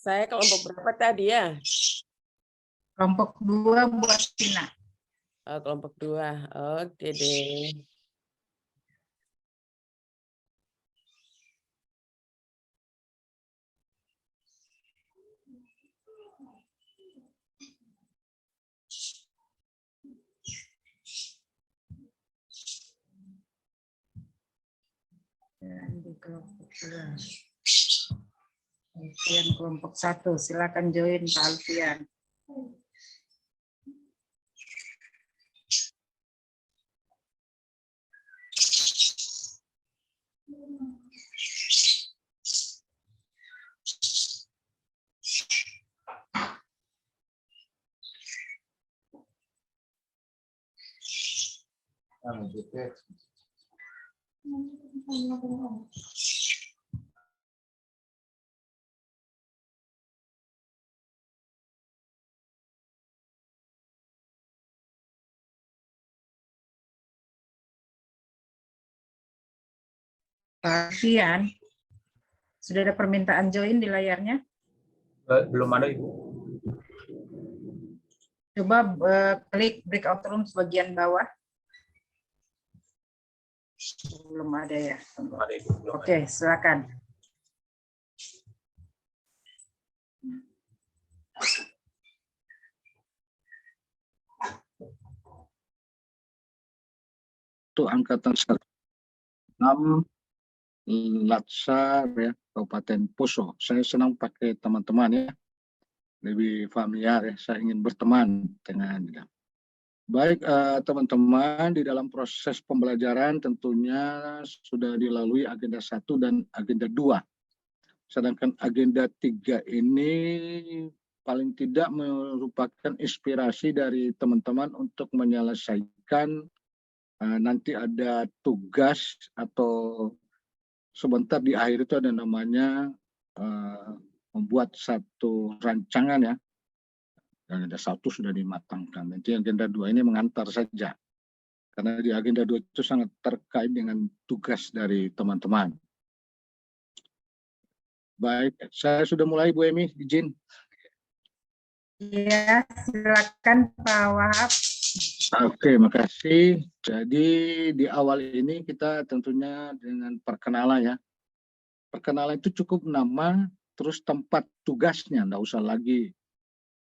Saya kelompok berapa tadi ya? Kelompok 2 buat Tina. Oh, kelompok 2. Oke deh. Di kelompok 2. Alfian kelompok 1. Silakan join Pak Alfian. Pak Alfian, sudah ada permintaan join di layarnya? Belum ada, Ibu. Coba klik breakout room bagian bawah. Belum ada ya? Belum ada, Ibu. Belum Oke, silakan. Untuk angkatan 6 Latsar ya, Kabupaten Poso. Saya senang pakai teman-teman ya, lebih familiar ya. Saya ingin berteman dengan ya. Baik teman-teman, di dalam proses pembelajaran tentunya sudah dilalui agenda 1 dan agenda 2. Sedangkan agenda 3 ini paling tidak merupakan inspirasi dari teman-teman untuk menyelesaikan nanti ada tugas atau sebentar di akhir itu ada namanya membuat satu rancangan ya. Dan agenda 1 sudah dimatangkan. Nanti agenda 2 ini mengantar saja. Karena di agenda 2 itu sangat terkait dengan tugas dari teman-teman. Baik, saya sudah mulai Bu Emi, izin. Ya, silakan Pak Wahab. Oke, makasih. Jadi di awal ini kita tentunya dengan perkenalan ya. Perkenalan itu cukup nama, terus tempat tugasnya, enggak usah lagi.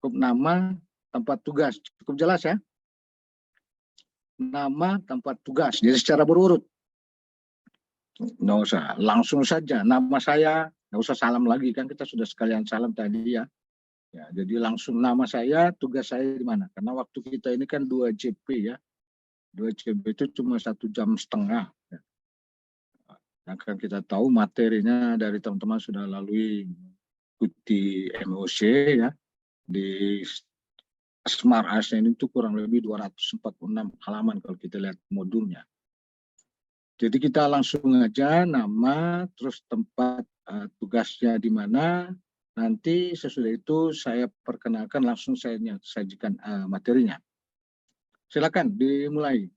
Cukup nama, tempat tugas. Cukup jelas ya? Nama, tempat tugas. Jadi secara berurut. Nggak usah, langsung saja. Nama saya, nggak usah salam lagi. Kan kita sudah sekalian salam tadi ya. Ya, jadi langsung nama saya, tugas saya di mana. Karena waktu kita ini kan 2 JP ya. 2 JP itu cuma 1,5 jam. Ya. Nah, kan kita tahu materinya dari teman-teman sudah lalui ikuti MOC ya. Di Smart ASN itu kurang lebih 246 halaman kalau kita lihat modulnya. Jadi kita langsung aja nama, terus tempat tugasnya di mana. Nanti sesudah itu saya perkenalkan langsung saya sajikan materinya. Silakan dimulai.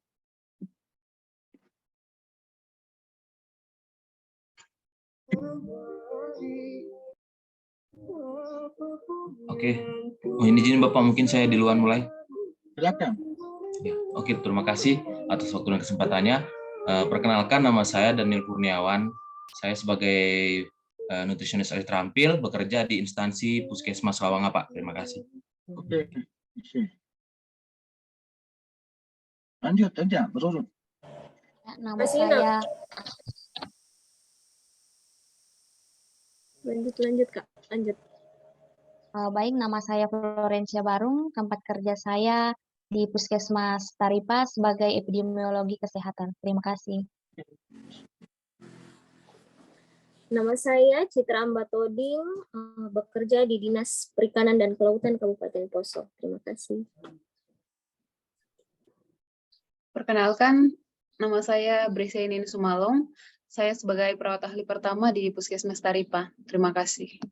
Oke. Oh, ini izin Bapak, mungkin saya duluan mulai. Silakan. Ya, oke, terima kasih atas waktu dan kesempatannya. Perkenalkan, nama saya Daniel Kurniawan. Saya sebagai nutrisionis ahli terampil bekerja di instansi Puskesmas Lawanga, Pak. Terima kasih. Oke. Lanjut aja, berurut. Nama saya lanjut Kak, lanjut. Baik, nama saya Florencia Barung, tempat kerja saya di Puskesmas Taripa sebagai epidemiologi kesehatan. Terima kasih. Nama saya Citra Ambatoding, bekerja di Dinas Perikanan dan Kelautan Kabupaten Poso. Terima kasih. Perkenalkan, nama saya Briseinin Sumalong. Saya sebagai perawat ahli pertama di Puskesmas Taripa. Terima kasih.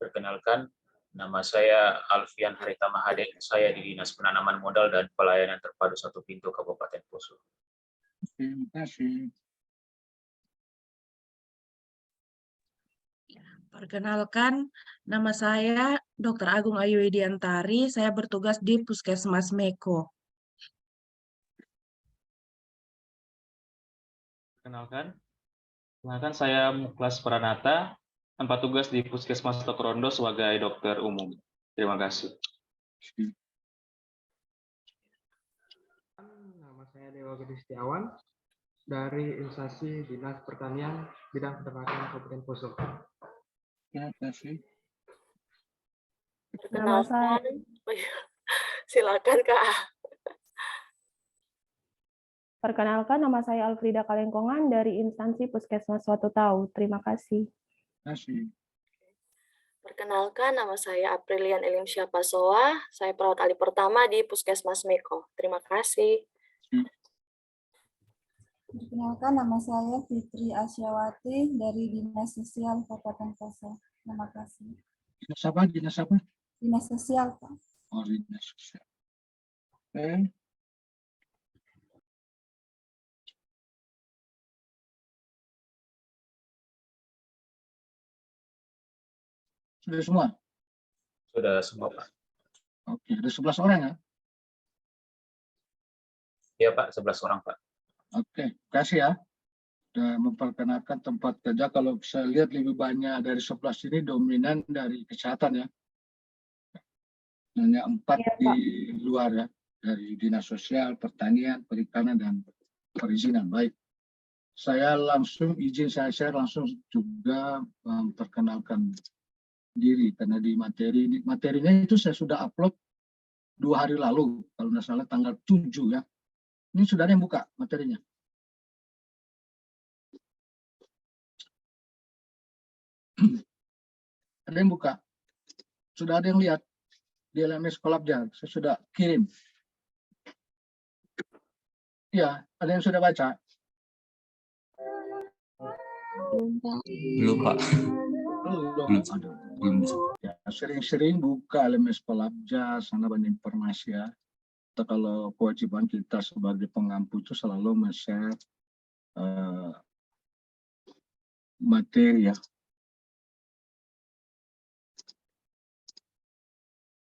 Perkenalkan, nama saya Alfian Harita Mahadek. Saya di Dinas Penanaman Modal dan Pelayanan Terpadu Satu Pintu Kabupaten Poso. Terima kasih. Perkenalkan, nama saya Dr. Agung Ayu Widiantari. Saya bertugas di Puskesmas Meko. Perkenalkan saya Muklas Pranata, tempat tugas di Puskesmas Tokrondo sebagai dokter umum. Terima kasih. Nama saya Dewa Gede Setiawan dari instansi Dinas Pertanian Bidang Peternakan Kabupaten Poso. Terima kasih. Perkenalkan, silakan Kak. Perkenalkan, nama saya Alfrida Kalengkongan dari instansi Puskesmas Suatu Tahu. Terima kasih. Terima kasih. Perkenalkan, nama saya Aprilian Elimsya Pasoa. Saya perawat ahli pertama di Puskesmas Meko. Terima kasih. Perkenalkan, nama saya Fitri Asyawati dari Dinas Sosial Kabupaten Poso. Terima kasih. Dinas apa? Dinas apa? Dinas Sosial, Pak. Oh, Dinas Sosial. Oke. Sudah semua? Sudah semua, Pak. Oke, ada 11 orang ya? Iya, Pak, 11 orang, Pak. Oke, kasih ya. Sudah memperkenalkan tempat kerja. Kalau saya lihat lebih banyak dari 11 ini dominan dari kesehatan ya. Hanya 4 Iya, di Pak. luar ya. Dari Dinas Sosial, Pertanian, Perikanan, dan Perizinan. Baik. Saya langsung izin saya langsung juga memperkenalkan diri karena di materinya itu saya sudah upload 2 hari lalu kalau nggak salah tanggal 7 ya. Ini sudah ada yang buka materinya. Ada yang buka. Sudah ada yang lihat di LMS Kolabja. Saya sudah kirim. Iya, ada yang sudah baca. Belum, Pak. Belum ada. Belum bisa. Ya, sering-sering buka LMS Kolabja, sana banyak informasi ya. Kita kalau kewajiban kita sebagai pengampu itu selalu men-share materi ya.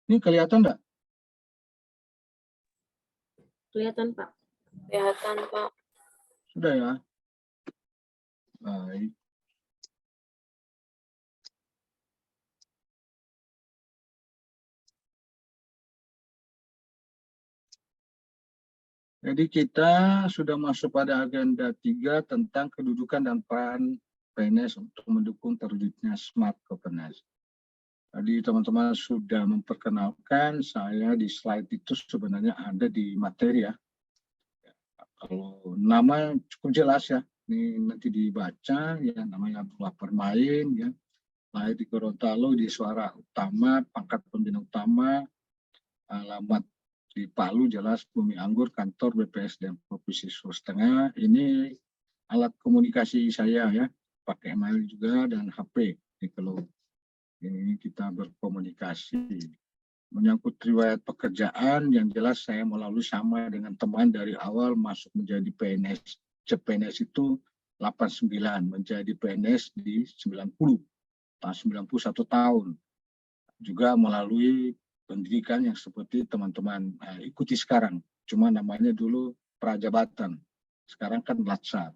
Ini kelihatan enggak? Kelihatan, Pak. Kelihatan, Pak. Sudah ya. Baik. Jadi kita sudah masuk pada agenda 3 tentang kedudukan dan peran PNS untuk mendukung terwujudnya Smart Governance. Tadi teman-teman sudah memperkenalkan, saya di slide itu sebenarnya ada di materi ya. Kalau nama cukup jelas ya, ini nanti dibaca ya, namanya Abdullah Permain ya, lahir di Gorontalo, di Suara Utama, pangkat pembina utama, alamat di Palu jelas, Bumi Anggur, kantor BPSDM Provinsi Sulawesi Tengah. Ini alat komunikasi saya ya, pakai email juga dan HP. Jadi kalau ini kita berkomunikasi. Menyangkut riwayat pekerjaan, yang jelas saya melalui sama dengan teman dari awal masuk menjadi PNS. CPNS itu 89, menjadi PNS di 90, tahun 91 tahun. Juga melalui pendidikan yang seperti teman-teman ikuti sekarang. Cuma namanya dulu prajabatan. Sekarang kan latsar.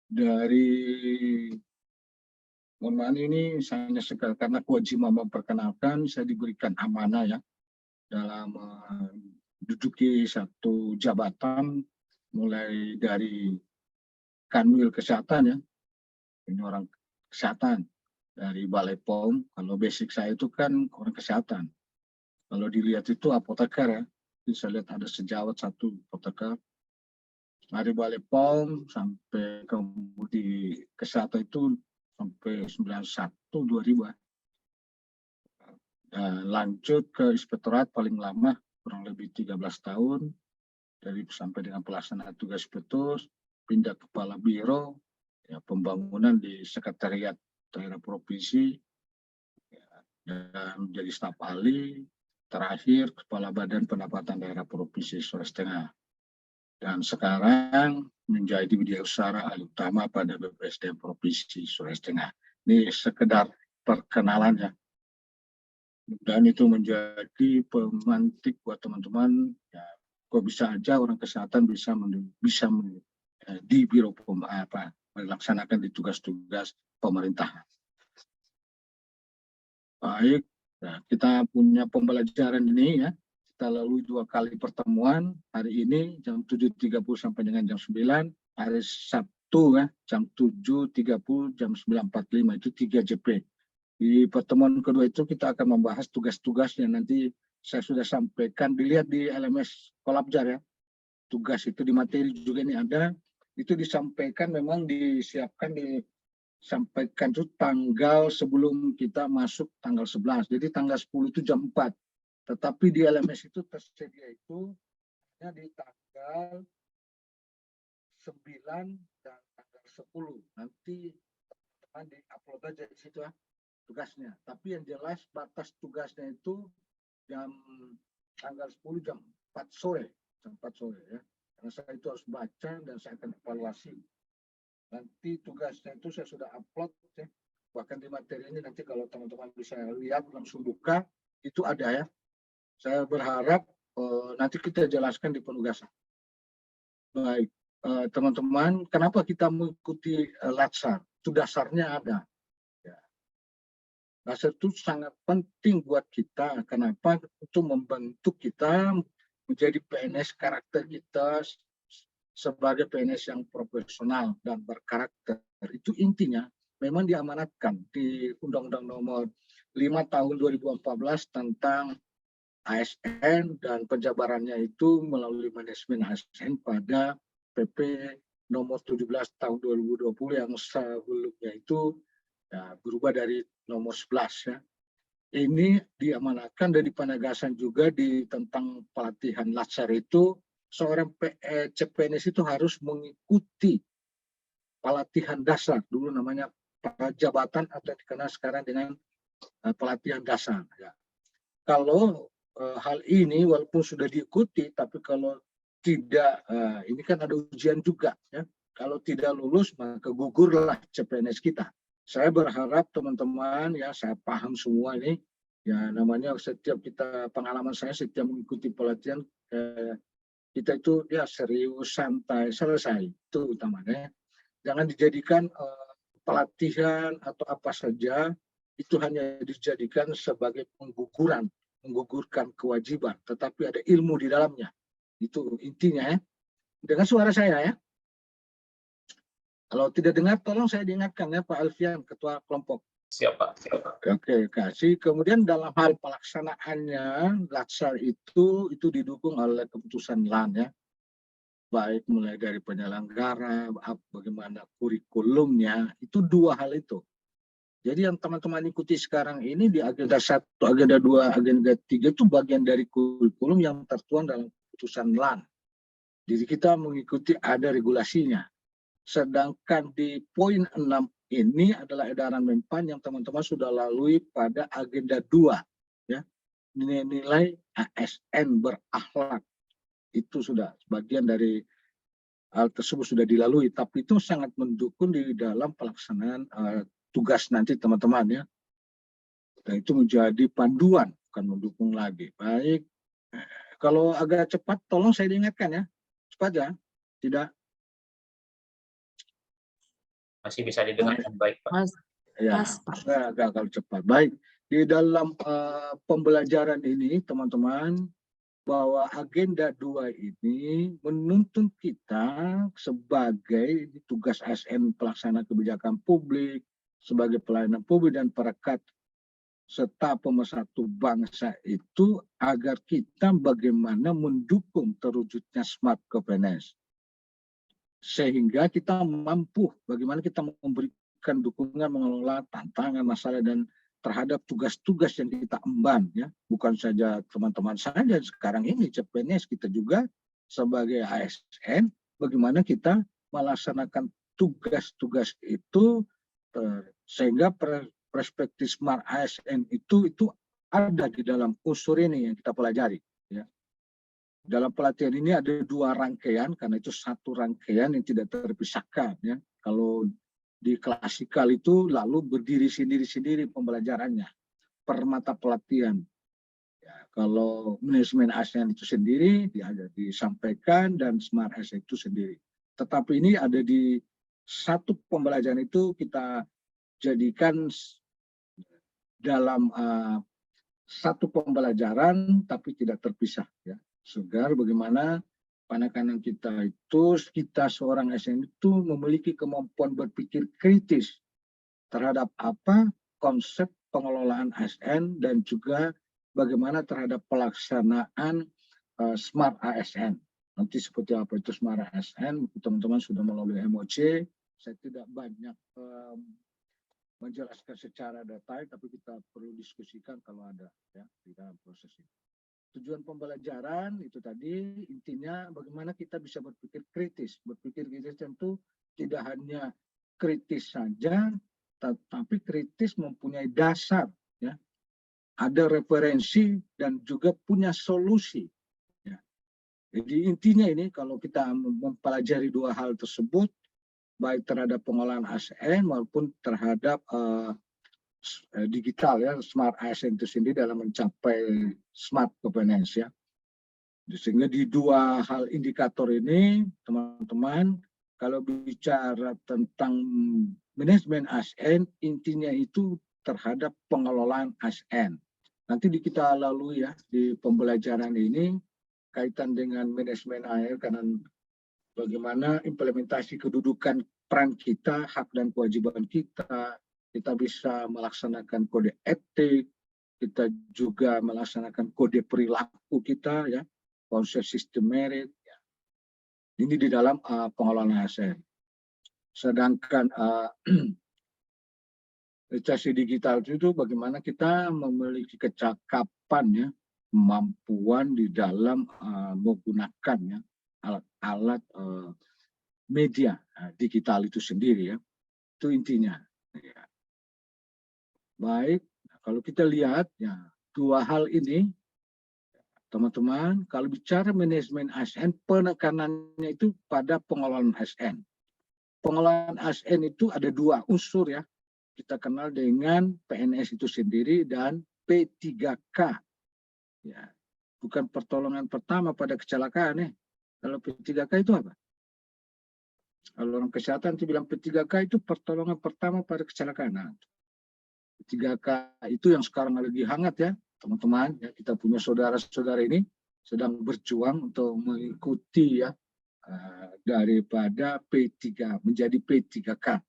Dari mohon maaf ini saya karena kewajiban memperkenalkan, saya diberikan amanah ya dalam menduduki satu jabatan mulai dari Kanwil Kesehatan ya. Ini orang kesehatan dari Balai POM. Kalau basic saya itu kan orang kesehatan. Kalau dilihat itu apoteker ya. Jadi saya lihat ada sejawat satu apoteker. Dari Balai POM sampai Kemudi Kesehatan itu sampai 91 2000. Lanjut ke Inspektorat paling lama kurang lebih 13 tahun dari sampai dengan pelaksanaan tugas inspektur, pindah kepala biro, ya, pembangunan di Sekretariat Daerah Provinsi, ya, dan menjadi staf ahli, terakhir Kepala Badan Pendapatan Daerah Provinsi Sulawesi Tengah. Dan sekarang menjadi Widyausaha ahli utama pada BPSDM Provinsi Sulawesi Tengah. Ini sekedar perkenalan ya. Dan itu menjadi pemantik buat teman-teman. Ya, kok bisa aja orang kesehatan bisa di biro melaksanakan di tugas-tugas pemerintahan. Baik, nah, kita punya pembelajaran ini ya. Kita lalui 2 kali pertemuan, hari ini jam 7.30 sampai dengan jam 9, hari Sabtu ya, jam 7.30, jam 9.45, itu 3 JP. Di pertemuan kedua itu kita akan membahas tugas-tugas yang nanti saya sudah sampaikan, dilihat di LMS Kolabjar ya. Tugas itu di materi juga ini ada, itu disampaikan memang disampaikan itu tanggal sebelum kita masuk tanggal 11, jadi tanggal 10 itu jam 4. Tetapi di LMS itu tersedia itu hanya di tanggal 9 dan tanggal 10. Nanti teman-teman di-upload aja di situ ya tugasnya. Tapi yang jelas batas tugasnya itu tanggal 10 jam 4 sore. Jam 4 sore ya. Karena saya itu harus baca dan saya akan evaluasi. Nanti tugasnya itu saya sudah upload ya. Bahkan di materi ini nanti kalau teman-teman bisa lihat langsung buka, itu ada ya. Saya berharap nanti kita jelaskan di penugasan. Baik, teman-teman, kenapa kita mengikuti Latsar? Itu dasarnya ada. Ya. Latsar itu sangat penting buat kita. Kenapa? Untuk membentuk kita menjadi PNS, karakter kita sebagai PNS yang profesional dan berkarakter. Itu intinya memang diamanatkan di Undang-Undang Nomor 5 Tahun 2014 tentang ASN, dan penjabarannya itu melalui manajemen ASN pada PP nomor 17 tahun 2020 yang sebelumnya itu ya, berubah dari nomor 11 ya. Ini diamanatkan dan dipenegasan juga di tentang pelatihan Latsar itu, seorang CPNS itu harus mengikuti pelatihan dasar, dulu namanya jabatan atau dikenal sekarang dengan pelatihan dasar ya. Kalau hal ini walaupun sudah diikuti, tapi kalau tidak, ini kan ada ujian juga ya. Kalau tidak lulus maka gugurlah CPNS kita. Saya berharap teman-teman ya, saya paham semua ini ya, namanya setiap kita, pengalaman saya setiap mengikuti pelatihan kita itu ya serius, santai, selesai, itu utamanya. Jangan dijadikan pelatihan atau apa saja itu hanya dijadikan sebagai menggugurkan kewajiban, tetapi ada ilmu di dalamnya. Itu intinya ya. Dengan suara saya ya. Kalau tidak dengar, tolong saya diingatkan ya Pak Alfian, Ketua Kelompok. Siapa? Oke, kasih. Kemudian dalam hal pelaksanaannya, Latsar itu didukung oleh keputusan LAN ya. Baik mulai dari penyelenggara, bagaimana kurikulumnya, itu 2 hal itu. Jadi yang teman-teman ikuti sekarang ini di agenda 1, agenda 2, agenda 3 itu bagian dari kurikulum yang tertuang dalam keputusan LAN. Jadi kita mengikuti ada regulasinya. Sedangkan di poin 6 ini adalah edaran Menpan yang teman-teman sudah lalui pada agenda 2. Ya. Nilai ASN berakhlak. Itu sudah sebagian dari hal tersebut sudah dilalui. Tapi itu sangat mendukung di dalam pelaksanaan tugas nanti teman-teman ya. Dan itu menjadi panduan, bukan mendukung lagi. Baik, kalau agak cepat tolong saya diingatkan ya. Cepat ya, tidak. Masih bisa didengar dengan baik Pak. Ya, agak cepat. Baik, di dalam pembelajaran ini teman-teman, bahwa agenda 2 ini menuntun kita sebagai tugas ASN pelaksana kebijakan publik, sebagai pelayanan publik dan perekat serta pemersatu bangsa itu agar kita bagaimana mendukung terwujudnya smart governance. sehingga kita mampu bagaimana kita memberikan dukungan mengelola tantangan, masalah dan terhadap tugas-tugas yang kita emban, ya, bukan saja teman-teman saja sekarang ini CPNS, kita juga sebagai ASN bagaimana kita melaksanakan tugas-tugas itu sehingga perspektif Smart ASN itu ada di dalam unsur ini yang kita pelajari, ya. Dalam pelatihan ini ada 2 rangkaian karena itu satu rangkaian yang tidak terpisahkan, ya. Kalau di klasikal itu lalu berdiri sendiri-sendiri pembelajarannya per mata pelatihan. Ya, kalau manajemen ASN itu sendiri disampaikan dan Smart ASN itu sendiri. Tetapi ini ada di satu pembelajaran itu kita jadikan dalam satu pembelajaran tapi tidak terpisah, ya. Segar bagaimana penekanan kita itu, kita seorang ASN itu memiliki kemampuan berpikir kritis terhadap apa konsep pengelolaan ASN dan juga bagaimana terhadap pelaksanaan Smart ASN. Nanti seperti apa itu Smart ASN, teman-teman sudah melalui MOC, saya tidak banyak menjelaskan secara detail, tapi kita perlu diskusikan kalau ada, ya, di dalam proses ini. Tujuan pembelajaran itu tadi intinya bagaimana kita bisa berpikir kritis. Berpikir kritis tentu tidak hanya kritis saja, tetapi kritis mempunyai dasar, ya. Ada referensi dan juga punya solusi, ya. Jadi intinya ini kalau kita mempelajari 2 hal tersebut, baik terhadap pengolahan ASN maupun terhadap digital, ya, Smart ASN itu sendiri dalam mencapai smart governance, ya. Sehingga di 2 hal indikator ini teman-teman kalau bicara tentang manajemen ASN intinya itu terhadap pengelolaan ASN. Nanti kita lalui, ya, di pembelajaran ini kaitan dengan manajemen ASN karena bagaimana implementasi kedudukan peran kita, hak dan kewajiban kita bisa melaksanakan kode etik, kita juga melaksanakan kode perilaku kita, ya, konsep sistem merit, ya. Ini di dalam pengelolaan ASN. Sedangkan literasi digital itu bagaimana kita memiliki kecakapan, ya, kemampuan di dalam menggunakan, ya, alat-alat media digital itu sendiri, ya. Itu intinya, ya. Baik, kalau kita lihat, ya, 2 hal ini teman-teman, kalau bicara manajemen ASN penekanannya itu pada pengelolaan ASN. Pengelolaan ASN itu ada 2 unsur, ya. Kita kenal dengan PNS itu sendiri dan P3K, ya. Bukan pertolongan pertama pada kecelakaan, ya. Kalau P3K itu apa? Kalau orang kesehatan itu bilang P3K itu pertolongan pertama pada kecelakaan. Nah, P3K itu yang sekarang lagi hangat, ya, teman-teman, ya, kita punya saudara-saudara ini sedang berjuang untuk mengikuti, ya, daripada P3 menjadi P3K.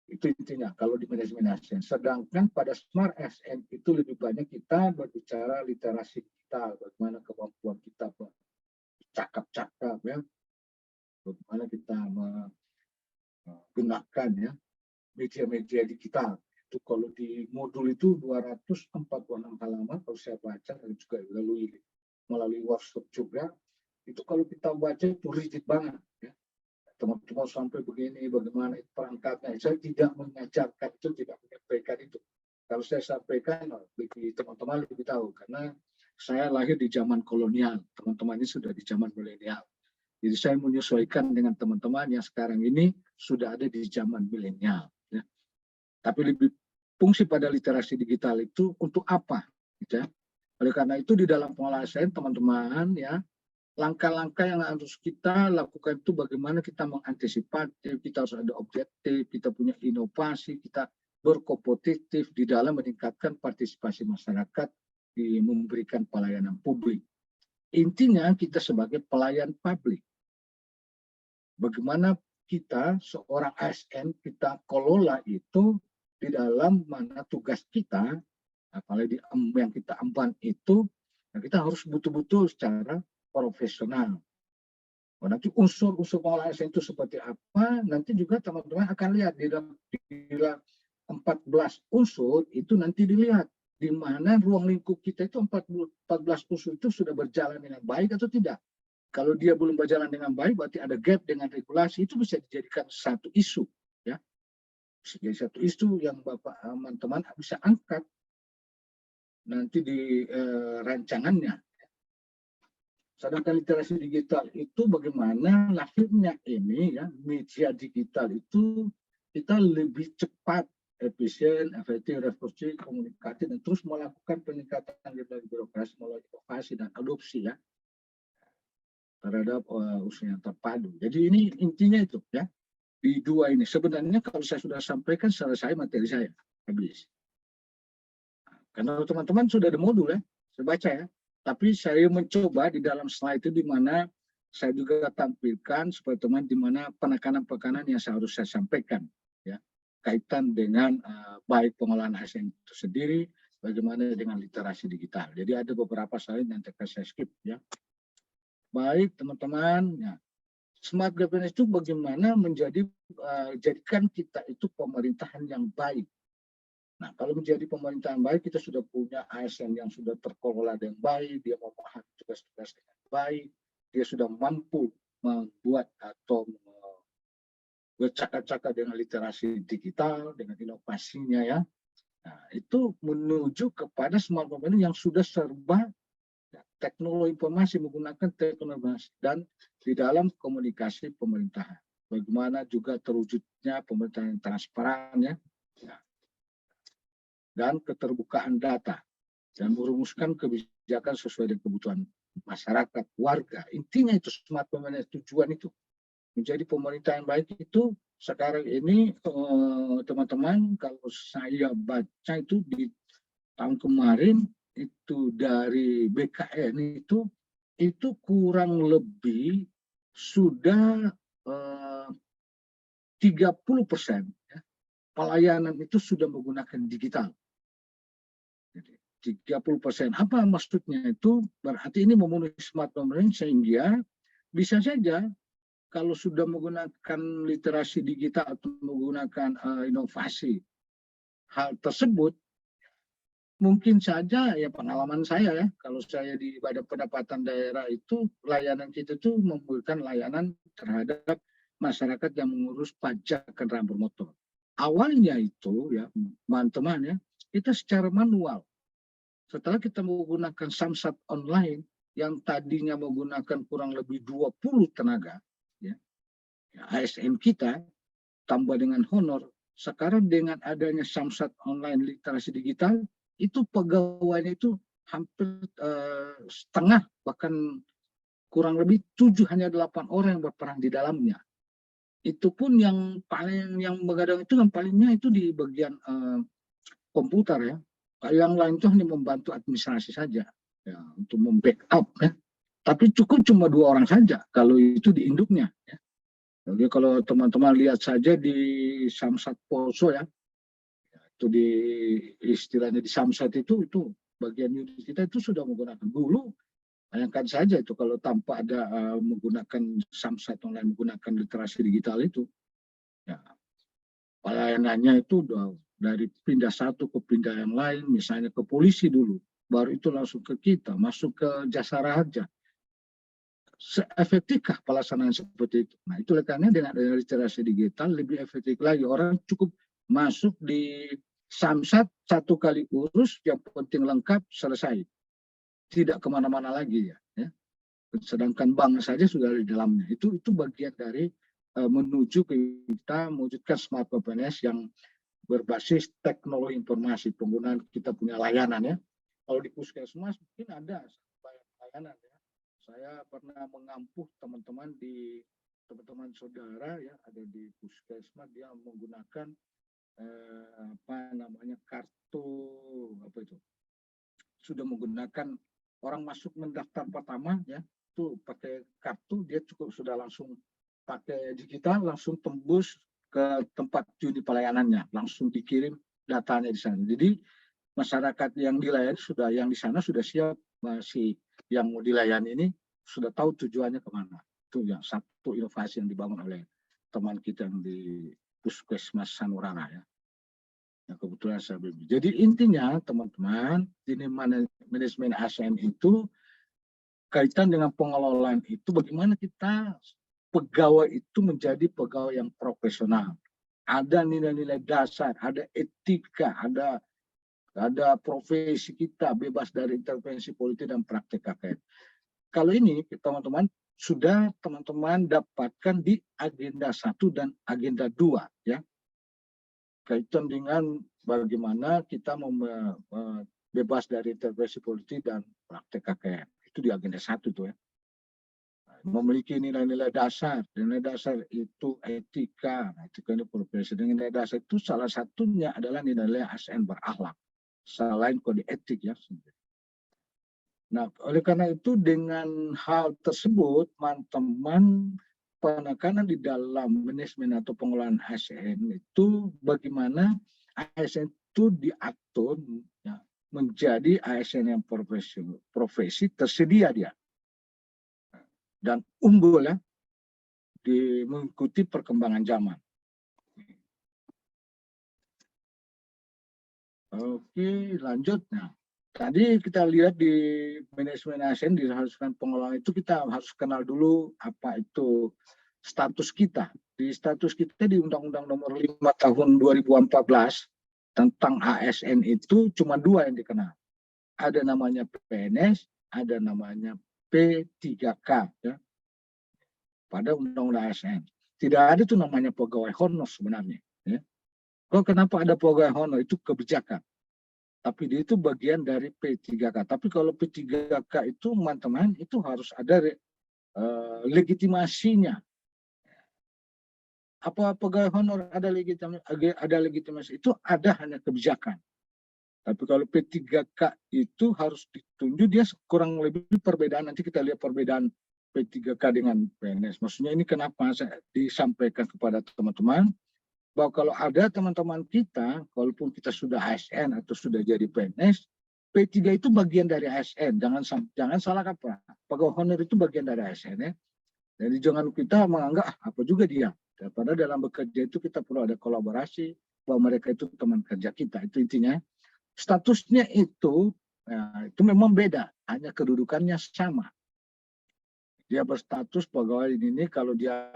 Itu intinya kalau di manajemen ASN. Sedangkan pada Smart ASN itu lebih banyak kita berbicara literasi digital, bagaimana kemampuan kita bercakap-cakap, ya, bagaimana kita menggunakan, ya, media-media digital. Itu kalau di modul itu 246 halaman kalau saya baca dan juga melalui workshop juga, itu kalau kita baca itu rigid banget, ya. Teman-teman sampai begini bagaimana perangkatnya. Saya tidak mengajarkan itu, tidak menyampaikan itu. Kalau saya sampaikan teman-teman lebih tahu karena saya lahir di zaman kolonial, teman-teman ini sudah di zaman milenial. Jadi saya menyesuaikan dengan teman-teman yang sekarang ini sudah ada di zaman milenial, ya. Tapi lebih fungsi pada literasi digital itu untuk apa, gitu, ya. Oleh karena itu di dalam pengolahan ASN teman-teman, ya, langkah-langkah yang harus kita lakukan itu bagaimana kita mengantisipasi, kita harus ada objektif, kita punya inovasi, kita berkompetitif di dalam meningkatkan partisipasi masyarakat di memberikan pelayanan publik. Intinya kita sebagai pelayan publik. Bagaimana kita seorang ASN kita kelola itu di dalam mana tugas kita, apalagi yang kita emban itu, kita harus betul-betul secara profesional Oh, nanti unsur-unsur pengolahan ASN itu seperti apa, nanti juga teman-teman akan lihat di dalam 14 unsur itu nanti dilihat di mana ruang lingkup kita itu 14 unsur itu sudah berjalan dengan baik atau tidak. Kalau dia belum berjalan dengan baik, berarti ada gap dengan regulasi, itu bisa dijadikan satu isu, ya. Bisa jadi satu isu yang Bapak teman-teman bisa angkat nanti di rancangannya. Sedangkan literasi digital itu bagaimana lahirnya ini, ya, media digital itu kita lebih cepat, efisien, efektif, responsif, komunikatif, dan terus melakukan peningkatan dari birokrasi melalui inovasi dan adopsi, ya, terhadap usaha yang terpadu. Jadi ini intinya itu, ya, di dua ini. Sebenarnya kalau saya sudah sampaikan selesai materi saya, habis. Karena teman-teman sudah ada modul, ya, saya baca, ya. Tapi saya mencoba di dalam slide itu di mana saya juga tampilkan supaya teman di mana penekanan-penekanan yang harus saya sampaikan, ya, kaitan dengan baik pengolahan ASN itu sendiri, bagaimana dengan literasi digital. Jadi ada beberapa slide yang saya skip, ya. Baik teman-teman, ya. Smart governance itu bagaimana jadikan kita itu pemerintahan yang baik. Nah, kalau menjadi pemerintahan baik, kita sudah punya ASN yang sudah terkelola dengan baik, dia memahami tugas-tugas dengan baik, dia sudah mampu membuat atau bercakap-cakap dengan literasi digital, dengan inovasinya, ya. Nah, itu menuju kepada smart governance yang sudah serba teknologi informasi, menggunakan teknologi dan di dalam komunikasi pemerintahan. Bagaimana juga terwujudnya pemerintahan yang transparan, ya, dan keterbukaan data, dan merumuskan kebijakan sesuai dengan kebutuhan masyarakat, warga. Intinya itu smart governance, tujuan itu menjadi pemerintah yang baik itu sekarang ini teman-teman, kalau saya baca itu di tahun kemarin itu dari BKN itu kurang lebih sudah 30%, ya, pelayanan itu sudah menggunakan digital. Jadi 30%. Apa maksudnya itu? Berarti ini memenuhi smart governance sehingga bisa saja kalau sudah menggunakan literasi digital atau menggunakan inovasi hal tersebut, mungkin saja, ya, pengalaman saya, ya, kalau saya di Badan Pendapatan Daerah itu layanan kita itu memberikan layanan terhadap masyarakat yang mengurus pajak kendaraan bermotor. Awalnya itu, ya, teman-teman, ya, kita secara manual. Setelah kita menggunakan Samsat online yang tadinya menggunakan kurang lebih 20 tenaga, ya, ASN kita tambah dengan honor, sekarang dengan adanya Samsat online literasi digital, itu pegawainya itu hampir setengah, bahkan kurang lebih 7, hanya 8 orang yang berperan di dalamnya. Itu pun yang begadang itu yang palingnya itu di bagian komputer, ya. Yang lain itu hanya membantu administrasi saja, ya, untuk membackup, ya. Tapi cukup cuma 2 orang saja kalau itu di induknya, ya. Jadi kalau teman-teman lihat saja di Samsat Poso, ya, itu di istilahnya di Samsat itu bagian unit kita itu sudah menggunakan dulu. Bayangkan saja itu kalau tanpa ada menggunakan Samsat online, menggunakan literasi digital itu, ya, pelayanannya itu dari pindah satu ke pindah yang lain, misalnya ke polisi dulu, baru itu langsung ke kita, masuk ke jasa raja. Seefektifkah pelaksanaan seperti itu? Nah, itu karena dengan literasi digital lebih efektif lagi. Orang cukup masuk di Samsat, 1 kali urus, yang penting lengkap, selesai. Tidak kemana-mana lagi, ya. Sedangkan bank saja sudah di dalamnya. Itu bagian dari menuju kita mewujudkan smart governance yang berbasis teknologi informasi, penggunaan kita punya layanan, ya. Kalau di puskesmas mungkin ada layanan, ya. Saya pernah mengampuh teman-teman saudara, ya, ada di puskesmas, dia menggunakan kartu itu, sudah menggunakan, orang masuk mendaftar pertama, ya, itu pakai kartu, dia cukup sudah langsung pakai digital, langsung tembus ke tempat unit pelayanannya, langsung dikirim datanya di sana. Jadi masyarakat yang dilayani yang di sana sudah siap, masih yang mau dilayani ini sudah tahu tujuannya kemana. Itu yang satu inovasi yang dibangun oleh teman kita yang di Puskesmas Sanurara ya. Yang kebetulan saya bimbing. Jadi intinya teman-teman, ini manajemen ASN itu kaitan dengan pengelolaan itu bagaimana kita pegawai itu menjadi pegawai yang profesional. Ada nilai-nilai dasar, ada etika, ada profesi kita bebas dari intervensi politik dan praktek KKN. Kalau ini teman-teman sudah teman-teman dapatkan di agenda 1 dan agenda 2 ya. Kaitan dengan bagaimana kita bebas dari intervensi politik dan praktek KKN. Itu di agenda 1 itu ya. Memiliki nilai-nilai dasar. Nilai dasar itu etika ini profesi. Nilai dasar itu salah satunya adalah nilai ASN berakhlak. Selain kode etik ya. Nah, oleh karena itu dengan hal tersebut, teman-teman penekanan di dalam manajemen atau pengelolaan ASN itu bagaimana ASN itu diatur ya, menjadi ASN yang profesi tersedia dia dan unggul ya mengikuti perkembangan zaman. Oke, lanjut. Nah, tadi kita lihat di manajemen ASN diharuskan pengelolaan itu kita harus kenal dulu apa itu status kita. Di status kita di Undang-Undang Nomor 5 Tahun 2014 tentang ASN itu cuma 2 yang dikenal. Ada namanya PNS, ada namanya P3K ya. Pada Undang-Undang ASN. Tidak ada tuh namanya pegawai honor sebenarnya. Ya. Kok kenapa ada pegawai honor? Itu kebijakan. Tapi dia itu bagian dari P3K. Tapi kalau P3K itu teman-teman itu harus ada legitimasinya. Apa pegawai honor ada legitimasi itu ada hanya kebijakan. Tapi kalau P3K itu harus ditunjuk dia kurang lebih perbedaan. Nanti kita lihat perbedaan P3K dengan PNS. Maksudnya ini kenapa saya disampaikan kepada teman-teman bahwa kalau ada teman-teman kita, walaupun kita sudah ASN atau sudah jadi PNS, P3 itu bagian dari ASN. Jangan salah kaprah. Pegawai honor itu bagian dari ASN ya. Jadi jangan kita menganggap apa juga dia. Padahal dalam bekerja itu kita perlu ada kolaborasi bahwa mereka itu teman kerja kita. Itu intinya. Statusnya itu memang beda, hanya kedudukannya sama. Dia berstatus pegawai ini kalau dia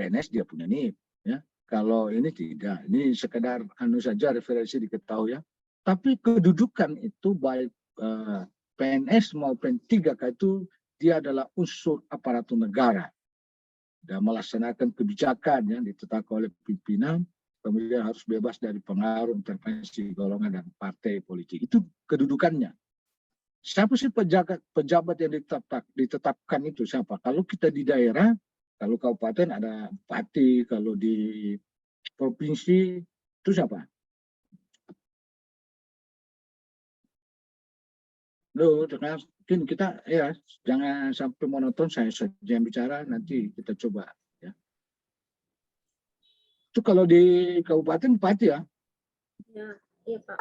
PNS dia punya NIP ya. Kalau ini tidak, ini sekedar saja referensi diketahui ya. Tapi kedudukan itu baik PNS maupun P3K itu dia adalah unsur aparatur negara dan melaksanakan kebijakan yang ditetapkan oleh pimpinan, kemudian harus bebas dari pengaruh intervensi golongan dan partai politik. Itu kedudukannya. Siapa sih pejabat yang ditetapkan itu siapa? Kalau kita di daerah, kalau kabupaten ada bupati, kalau di provinsi itu siapa? Loh, mungkin kita ya jangan sampai monoton saya saja yang bicara, nanti kita coba ya. Itu kalau di kabupaten bupati ya? Ya, iya Pak.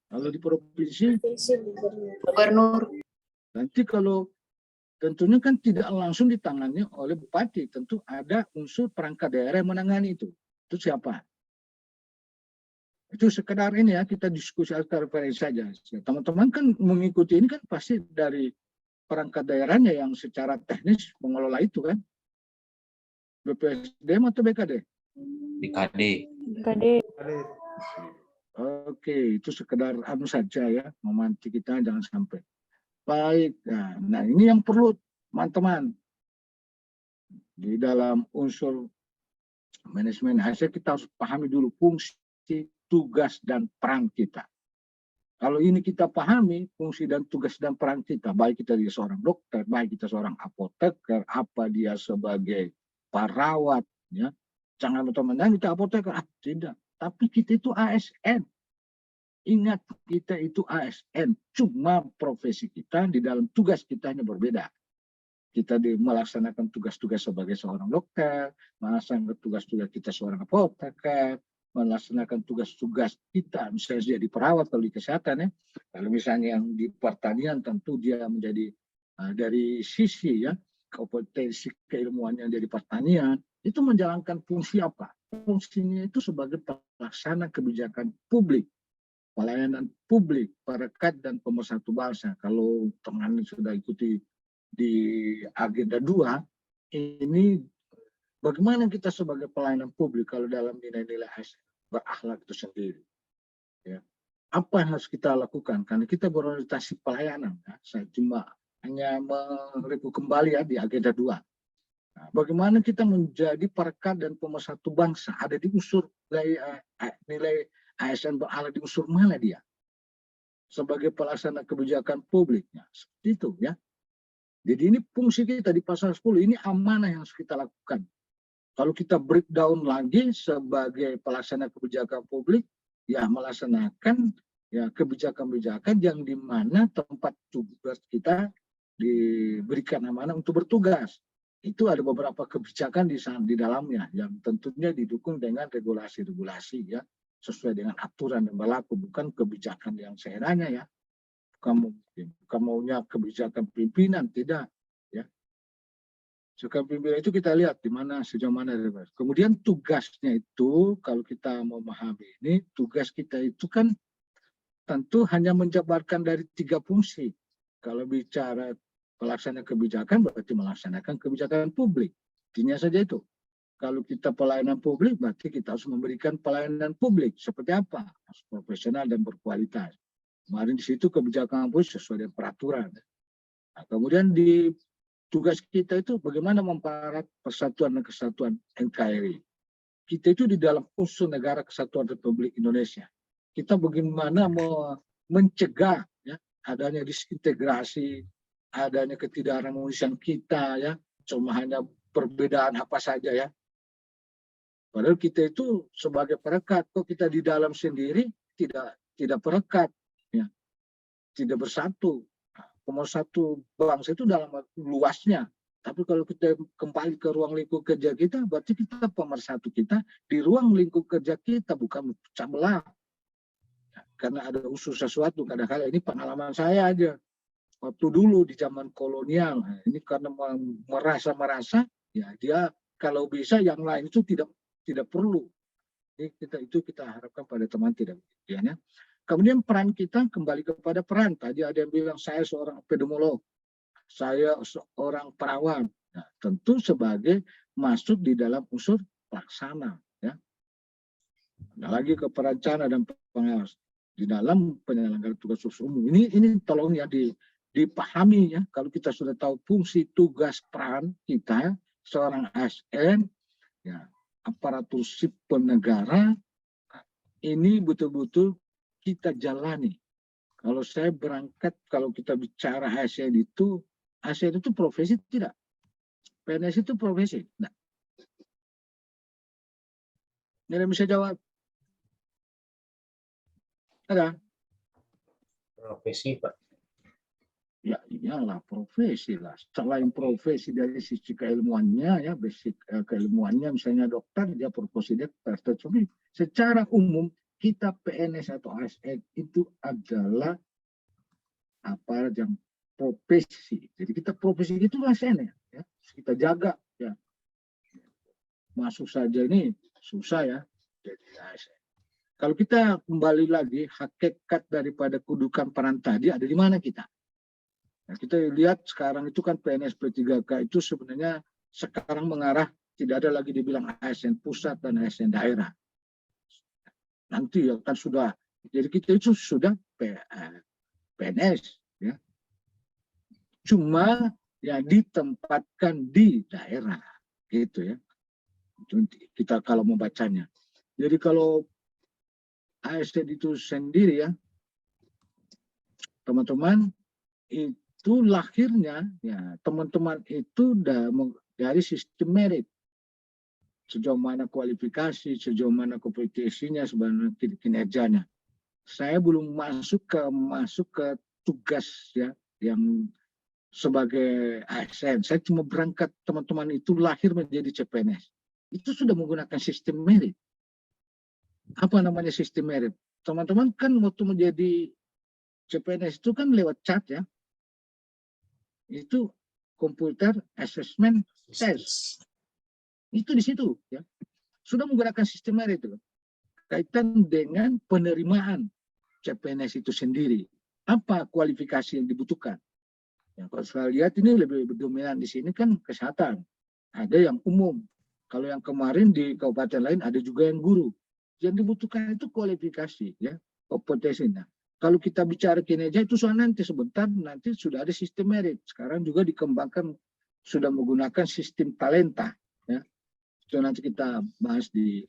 Kalau di provinsi Gubernur. Nanti kalau tentunya kan tidak langsung ditangani oleh bupati, tentu ada unsur perangkat daerah yang menangani itu. Itu siapa? Itu sekedar ini ya, kita diskusi secara referensi saja. Teman-teman kan mengikuti ini kan pasti dari perangkat daerahnya yang secara teknis mengelola itu kan. BPSDM atau BKD? BKD. BKD. Oke, itu sekedar saja ya, memanti kita jangan sampai. Baik, nah ini yang perlu teman-teman. Di dalam unsur manajemen ASN kita harus pahami dulu fungsi, tugas, dan peran kita. Kalau ini kita pahami fungsi dan tugas dan peran kita, baik kita dia seorang dokter, baik kita seorang apoteker, apa dia sebagai perawat, ya. Jangan teman-teman kita apoteker, tidak. Tapi kita itu ASN. Ingat, kita itu ASN. Cuma profesi kita di dalam tugas kita hanya berbeda. Kita melaksanakan tugas-tugas sebagai seorang dokter, melaksanakan tugas-tugas kita seorang apoteker, melaksanakan tugas-tugas kita, misalnya jadi perawat kalau di kesehatan ya. Kalau misalnya yang di pertanian tentu dia menjadi dari sisi ya kompetensi keilmuannya dari pertanian, itu menjalankan fungsi apa? Fungsinya itu sebagai pelaksana kebijakan publik, pelayanan publik, perekat dan pemersatu bangsa. Kalau teman sudah ikuti di agenda 2, ini bagaimana kita sebagai pelayanan publik kalau dalam nilai-nilai berakhlak itu sendiri. Ya. Apa yang harus kita lakukan? Karena kita berorientasi pelayanan. Ya. Saya cuma hanya mereview kembali ya di agenda 2. Nah, bagaimana kita menjadi perekat dan pemersatu bangsa? Ada di unsur nilai ASN berakhlak di unsur mana dia? Sebagai pelaksana kebijakan publiknya. Seperti itu ya. Jadi ini fungsi kita di pasal 10. Ini amanah yang harus kita lakukan. Kalau kita breakdown lagi sebagai pelaksana kebijakan publik, ya melaksanakan ya kebijakan-kebijakan yang di mana tempat tugas kita diberikan amanah untuk bertugas. Itu ada beberapa kebijakan di dalamnya yang tentunya didukung dengan regulasi-regulasi ya, sesuai dengan aturan yang berlaku, bukan kebijakan yang seenaknya ya. Bukan maunya kebijakan pimpinan, tidak ya. Kebijakan pimpinan itu kita lihat di mana sejauh mana. Kemudian tugasnya itu kalau kita memahami ini, tugas kita itu kan tentu hanya menjabarkan dari 3 fungsi. Kalau bicara pelaksana kebijakan berarti melaksanakan kebijakan publik. Intinya saja itu. Kalau kita pelayanan publik berarti kita harus memberikan pelayanan publik. Seperti apa? Harus profesional dan berkualitas. Kemarin di situ kebijakan publik sesuai dengan peraturan. Nah, kemudian di tugas kita itu bagaimana mempererat persatuan dan kesatuan NKRI. Kita itu di dalam unsur negara kesatuan Republik Indonesia. Kita bagaimana mencegah ya, adanya disintegrasi, adanya ketidakharmonisan kita ya, cuma hanya perbedaan apa saja ya. Padahal kita itu sebagai perekat, kok kita di dalam sendiri tidak perekat ya, tidak bersatu. Pemersatu bangsa itu dalam luasnya. Tapi kalau kita kembali ke ruang lingkup kerja kita, berarti kita pemersatu kita di ruang lingkup kerja kita, bukan pecah belah. Karena ada unsur sesuatu, kadang-kadang ini pengalaman saya aja. Waktu dulu di zaman kolonial, ini karena merasa ya dia kalau bisa yang lain itu tidak perlu. Jadi kita harapkan pada teman tidak demikian ya. Kemudian peran kita kembali kepada peran. Tadi ada yang bilang saya seorang epidemiolog, saya seorang perawat. Nah, tentu sebagai masuk di dalam unsur pelaksana ya. Ada lagi ke perencana dan pengawas di dalam penyelenggaraan tugas umum. Ini tolong ya dipahami ya, kalau kita sudah tahu fungsi tugas peran kita seorang ASN ya, aparatur sipil negara, ini betul-betul kita jalani. Kalau saya berangkat, kalau kita bicara ASN itu profesi tidak? PNS itu profesi? Nah. Nggak ada bisa jawab. Ada? Profesi, Pak. Ya iyalah profesi lah. Selain profesi dari sisi keilmuannya ya, basic keilmuannya misalnya dokter dia profesi dokter. Tapi secara umum kita PNS atau ASN itu adalah apa yang profesi. Jadi kita profesi itu ASN ya. Kita jaga ya. Masuk saja ini susah ya jadi ASN. Kalau kita kembali lagi hakikat daripada kedudukan peran tadi ada di mana kita? Nah, kita lihat sekarang itu kan PNS P3K itu sebenarnya sekarang mengarah tidak ada lagi dibilang ASN pusat dan ASN daerah. Nanti ya kan sudah. Jadi kita itu sudah PNS ya. Cuma ya ditempatkan di daerah gitu ya. Kita kalau membacanya. Jadi kalau ASN itu sendiri ya, teman-teman, itu lahirnya ya teman-teman itu dari sistem merit. Sejauh mana kualifikasi, sejauh mana kompetisinya, sebenarnya kinerjanya. Saya belum masuk ke tugas ya yang sebagai ASN. Saya cuma berangkat teman-teman itu lahir menjadi CPNS. Itu sudah menggunakan sistem merit. Apa namanya sistem merit? Teman-teman kan waktu menjadi CPNS itu kan lewat chat ya. Itu Computer Assessment Test. Itu di situ ya. Sudah menggunakan sistem merit itu kaitan dengan penerimaan CPNS itu sendiri. Apa kualifikasi yang dibutuhkan? Ya, kalau saya lihat ini lebih dominan di sini kan kesehatan. Ada yang umum. Kalau yang kemarin di kabupaten lain ada juga yang guru. Yang dibutuhkan itu kualifikasi ya, kompetensi. Nah, kalau kita bicara kinerja itu soal nanti sebentar, nanti sudah ada sistem merit. Sekarang juga dikembangkan sudah menggunakan sistem talenta ya. Itu nanti kita bahas di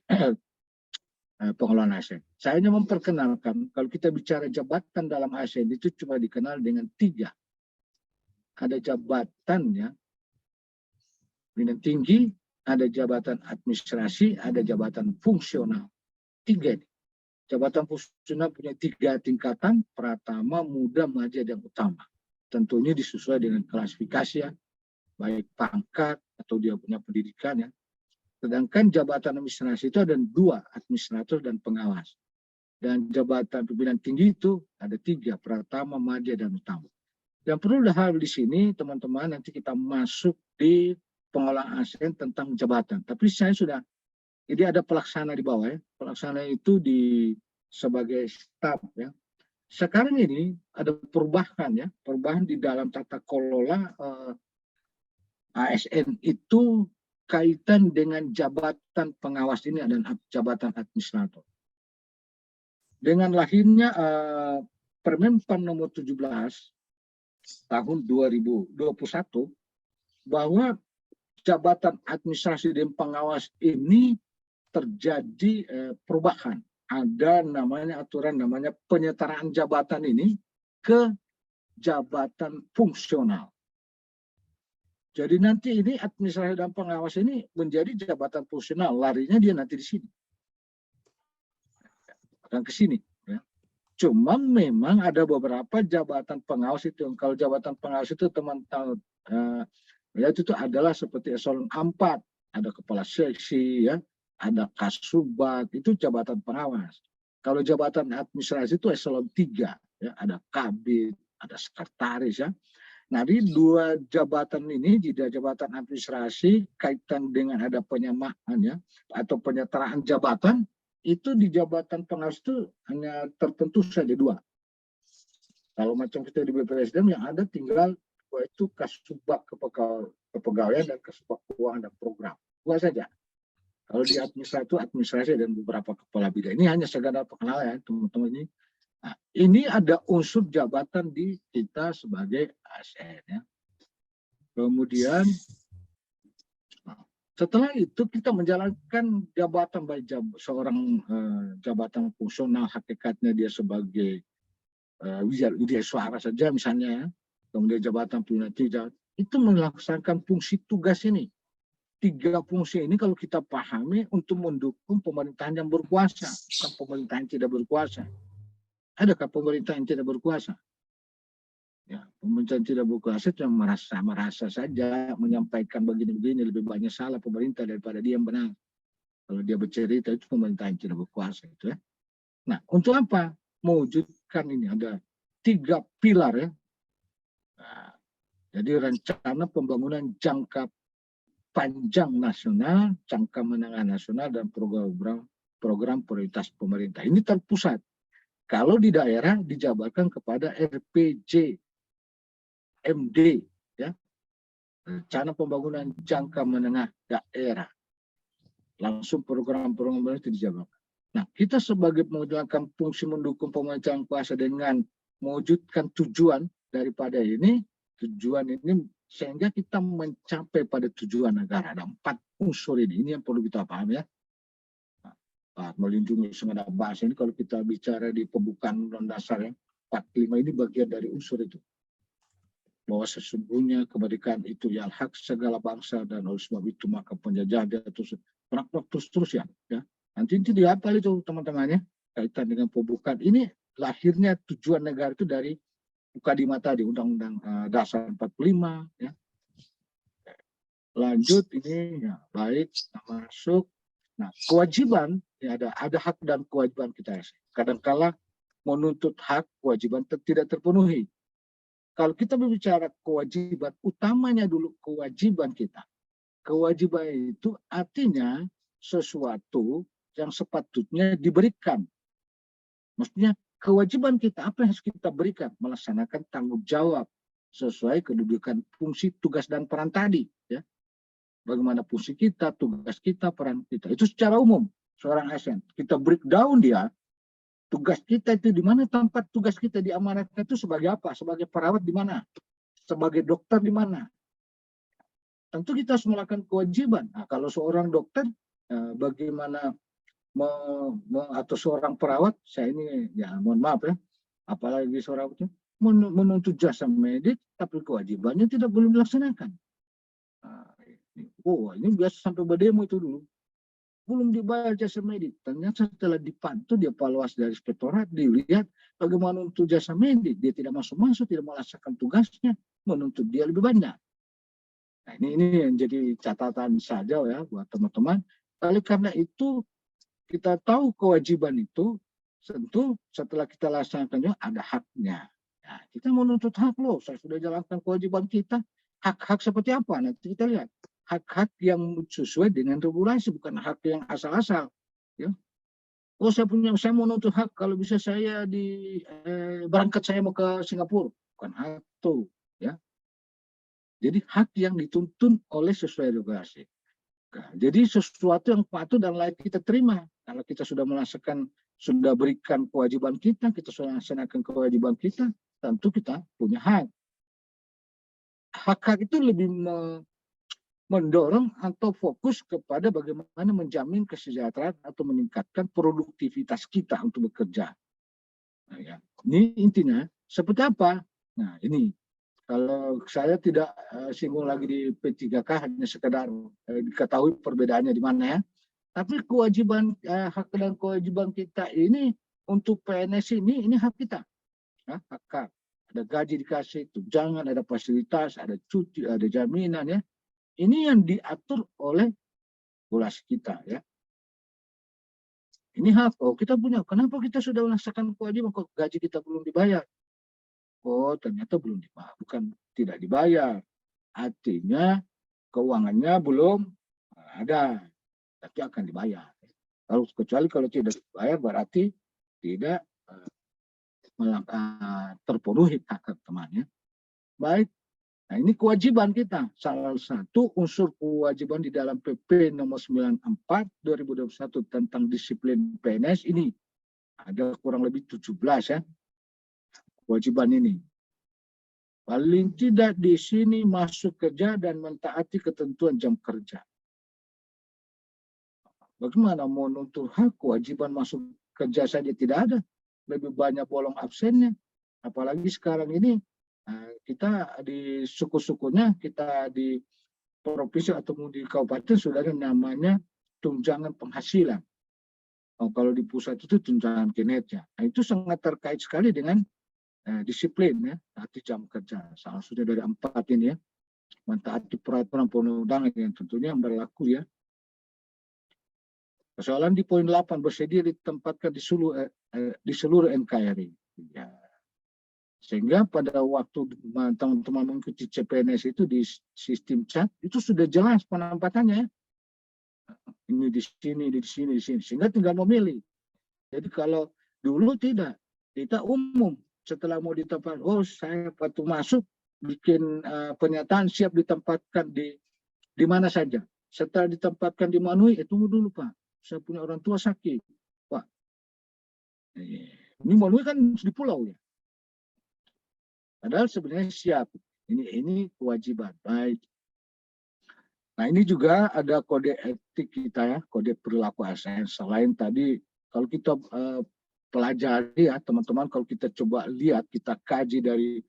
pengelolaan ASN. Saya hanya memperkenalkan kalau kita bicara jabatan dalam ASN itu cuma dikenal dengan 3. Ada jabatan ya, pimpinan tinggi, ada jabatan administrasi, ada jabatan fungsional. 3 ini. Jabatan fungsional punya 3 tingkatan, pratama, muda, maja, dan utama. Tentunya disesuaikan dengan klasifikasi ya, baik pangkat atau dia punya pendidikan ya. Sedangkan jabatan administrasi itu ada 2, administrator dan pengawas. Dan jabatan pimpinan tinggi itu ada 3, pratama, maja, dan utama. Yang perlu hal di sini teman-teman, nanti kita masuk di pengelolaan ASN tentang jabatan. Tapi saya sudah, ini ada pelaksana di bawah ya. Pelaksana itu sebagai staf ya. Sekarang ini ada perubahan ya, perubahan di dalam tata kelola ASN itu kaitan dengan jabatan pengawas ini dan jabatan administrator. Dengan lahirnya Permen-PAN nomor 17 tahun 2021 bahwa jabatan administrasi dan pengawas ini terjadi perubahan. Ada namanya aturan namanya penyetaraan jabatan ini ke jabatan fungsional. Jadi nanti ini administrasi dan pengawas ini menjadi jabatan fungsional, larinya dia nanti di sini. Akan ke sini. Ya. Cuma memang ada beberapa jabatan pengawas itu, kalau jabatan pengawas itu teman-teman, ya itu adalah seperti eselon 4, ada kepala seksi, ya, ada kasubag, itu jabatan pengawas. Kalau jabatan administrasi itu eselon 3, ya, ada kabid, ada sekretaris, ya. Nah, di 2 jabatan ini, di jabatan administrasi, kaitan dengan ada penyamaan ya, atau penyetaraan jabatan, itu di jabatan pengawas itu hanya tertentu saja 2. Kalau macam kita di BPSDM yang ada tinggal 2 itu kasubag kepegawaian dan kasubag keuangan dan program. 2 saja. Kalau di administrasi dan beberapa kepala bidang. Ini hanya sekedar perkenalan ya, teman-teman ini. Nah, ini ada unsur jabatan di kita sebagai ASN ya. Kemudian setelah itu kita menjalankan jabatan baik seorang jabatan fungsional, hakikatnya dia sebagai widya suara saja misalnya ya. Kemudian jabatan pimpinan tinggi itu melaksanakan fungsi tugas ini. 3 fungsi ini kalau kita pahami untuk mendukung pemerintahan yang berkuasa, bukan pemerintahan yang tidak berkuasa. Adakah pemerintah yang tidak berkuasa? Ya, pemerintah yang tidak berkuasa itu yang merasa saja menyampaikan begini-begini, lebih banyak salah pemerintah daripada dia yang benar. Kalau dia bercerita itu pemerintah yang tidak berkuasa itu ya. Nah, untuk apa? Mewujudkan ini ada 3 pilar ya. Nah, jadi rencana pembangunan jangka panjang nasional, jangka menengah nasional, dan program prioritas pemerintah. Ini terpusat. Kalau di daerah dijabarkan kepada RPJ MD ya, rencana pembangunan jangka menengah daerah, langsung program-program itu dijabarkan. Nah, kita sebagai menjalankan fungsi mendukung pemerintahan kuasa dengan mewujudkan tujuan daripada ini, tujuan ini sehingga kita mencapai pada tujuan negara. Ada 4 unsur ini yang perlu kita pahami ya. Melindungi segenap bangsa ini kalau kita bicara di pembukaan Undang-Undang Dasar ya, 45 ini bagian dari unsur itu. Bahwa sesungguhnya kemerdekaan itu ya hak segala bangsa dan oleh sebab itu maka penjajahan dia terus ya. Nanti dihafal itu teman-temannya kaitan dengan pembukaan ini lahirnya tujuan negara itu dari Mukadimah tadi Undang-Undang Dasar 45 ya. Lanjut ini ya, baik masuk. Nah, kewajiban ya ada hak dan kewajiban kita. Kadang-kala menuntut hak kewajiban tidak terpenuhi. kalau kita berbicara kewajiban, utamanya dulu kewajiban kita. Kewajiban itu artinya sesuatu yang sepatutnya diberikan. Maksudnya kewajiban kita, apa yang harus kita berikan? Melaksanakan tanggung jawab sesuai kedudukan fungsi, tugas, dan peran tadi. Ya. Bagaimana fungsi kita, tugas kita, peran kita. Itu secara umum, seorang ASN. Kita breakdown dia, tugas kita itu di mana, tempat tugas kita diamanatkan itu sebagai apa? Sebagai perawat di mana? Sebagai dokter di mana? Tentu kita harus melakukan kewajiban. Nah, kalau seorang dokter, bagaimana atau seorang perawat, saya ini ya mohon maaf ya, apalagi seorang itu menuntut jasa medik, tapi kewajibannya tidak belum dilaksanakan. Nah, ini biasa sampai berdemo itu dulu, belum dibayar jasa medik. Ternyata setelah dipantau, dievaluasi dari inspektorat, dilihat bagaimana untuk jasa medik, dia tidak masuk-masuk, tidak melaksanakan tugasnya, menuntut dia lebih banyak. Nah, ini yang jadi catatan saja ya buat teman-teman. Oleh karena itu, kita tahu kewajiban itu, tentu setelah kita laksanakannya ada haknya. Nah, kita menuntut hak loh, saya sudah jalankan kewajiban kita. Hak-hak seperti apa? Nanti kita lihat. Hak-hak yang sesuai dengan regulasi, bukan hak yang asal-asal. Ya. Oh, saya menuntut hak kalau bisa saya berangkat saya mau ke Singapura. Bukan hak itu. Ya. Jadi hak yang dituntun oleh sesuai regulasi. Nah, jadi sesuatu yang patut dan layak kita terima. Kalau kita sudah sudah berikan kewajiban kita sudah melaksanakan kewajiban kita, tentu kita punya hak. Hak-hak itu lebih mendorong atau fokus kepada bagaimana menjamin kesejahteraan atau meningkatkan produktivitas kita untuk bekerja. Nah, ya. Ini intinya seperti apa? Nah, ini. Kalau saya tidak singgung lagi di P3K, hanya sekedar diketahui perbedaannya di mana ya. Tapi kewajiban, hak dan kewajiban kita ini untuk PNS ini hak kita. Ya, hak. Ada gaji dikasih, tunjangan, ada fasilitas, ada cuti, ada jaminan ya. Ini yang diatur oleh regulasi kita ya. Ini hak, oh kita punya. Kenapa kita sudah melaksanakan kewajiban kok gaji kita belum dibayar? Oh, ternyata belum dibayar, bukan tidak dibayar. Artinya keuangannya belum ada, tapi akan dibayar. Kecuali kalau tidak dibayar berarti tidak terpenuhi hak temannya. Baik, nah ini kewajiban kita. Salah satu unsur kewajiban di dalam PP nomor 94 2021 tentang disiplin PNS ini ada kurang lebih 17 ya. Kewajiban ini. Paling tidak di sini masuk kerja dan mentaati ketentuan jam kerja. Bagaimana mau menuntut hak, kewajiban masuk kerja saja tidak ada. Lebih banyak bolong absennya. Apalagi sekarang ini kita di suku-sukunya, kita di provinsi atau di kabupaten sudah ada namanya tunjangan penghasilan. Kalau di pusat itu tunjangan kinerja. Nah, itu sangat terkait sekali dengan disiplin ya, taati jam kerja. Salah satunya dari 4 ini ya, mentaati peraturan perundang-undangan yang tentunya yang berlaku ya. Persoalan di poin 8 bersedia ditempatkan di seluruh NKRI. Ya. Sehingga pada waktu teman-teman mengikuti CPNS itu di sistem chat itu sudah jelas penempatannya ya. Ini di sini, di sini, di sini. Sehingga tinggal memilih. Jadi kalau dulu tidak, kita umum. Setelah mau ditempatkan, oh saya waktu masuk bikin pernyataan siap ditempatkan di mana saja. Setelah ditempatkan di Manui, tunggu dulu Pak, saya punya orang tua sakit, Pak. Ini Manui kan di pulau ya. Padahal sebenarnya siap. Ini kewajiban. Baik. Nah ini juga ada kode etik kita ya, kode perilaku ASN. Selain tadi kalau kita pelajari ya teman-teman, kalau kita coba lihat, kita kaji dari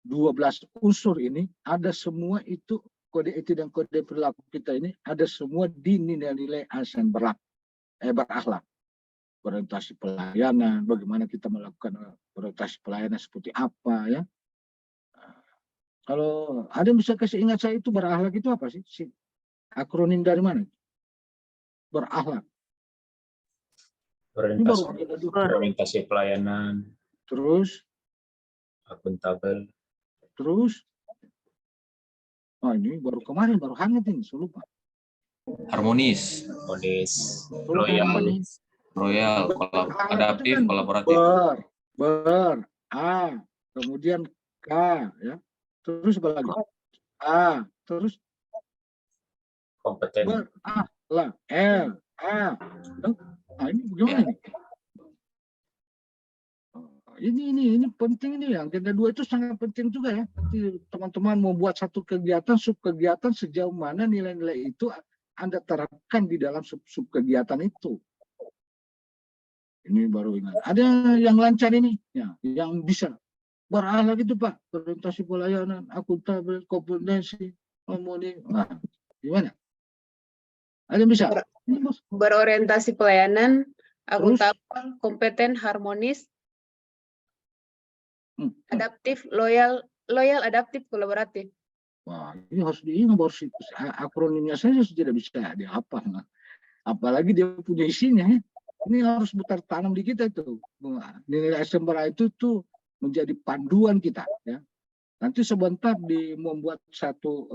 12 unsur ini, ada semua itu kode etik dan kode perilaku kita ini, ada semua di nilai-nilai ASN berakhlak. Orientasi pelayanan, bagaimana kita melakukan orientasi pelayanan seperti apa ya. Kalau ada yang bisa kasih ingat saya itu berakhlak itu apa sih? Akronim dari mana? Berakhlak. Orientasi pelayanan, terus akuntabel, Terus, oh ini baru kemarin, baru hangat ini, saya lupa. Harmonis, loyal, adaptif, kolaboratif. Kemudian K, ya. Terus apa lagi? Terus kompeten. L. Nah, ini gimana nih? Ini penting nih, yang kedua itu sangat penting juga ya. Nanti teman-teman mau buat satu kegiatan, subkegiatan, sejauh mana nilai-nilai itu Anda terapkan di dalam sub-kegiatan itu. Ini baru ingat. Ada yang lancar ini, ya, yang bisa beralah gitu Pak, orientasi pelayanan, akuntabel, kompetensi, harmoni. Nah, gimana? Ada yang bisa? Berorientasi pelayanan, akuntabel, kompeten, harmonis, adaptif, loyal, adaptif, kolaboratif. Wah, ini harus diingat, akronimnya saja tidak bisa dihafal. Apalagi dia punya isinya. Ini harus putar tanam di kita itu. Nilai SMPRA itu tuh menjadi panduan kita. Ya. Nanti sebentar membuat satu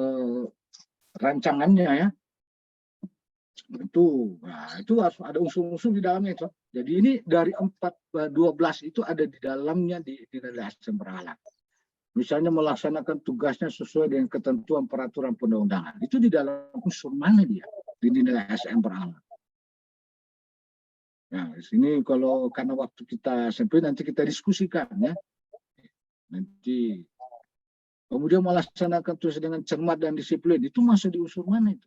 rancangannya ya. Itu harus ada unsur-unsur di dalamnya itu. Jadi ini dari 12 itu ada di dalamnya di nilai SMPRA. Misalnya melaksanakan tugasnya sesuai dengan ketentuan peraturan perundang-undangan. Itu di dalam unsur mana dia? Di nilai SMPRA. Nah, di sini kalau karena waktu kita SMP nanti kita diskusikan ya. Nanti kemudian melaksanakan tugas dengan cermat dan disiplin. Itu masuk di unsur mana itu?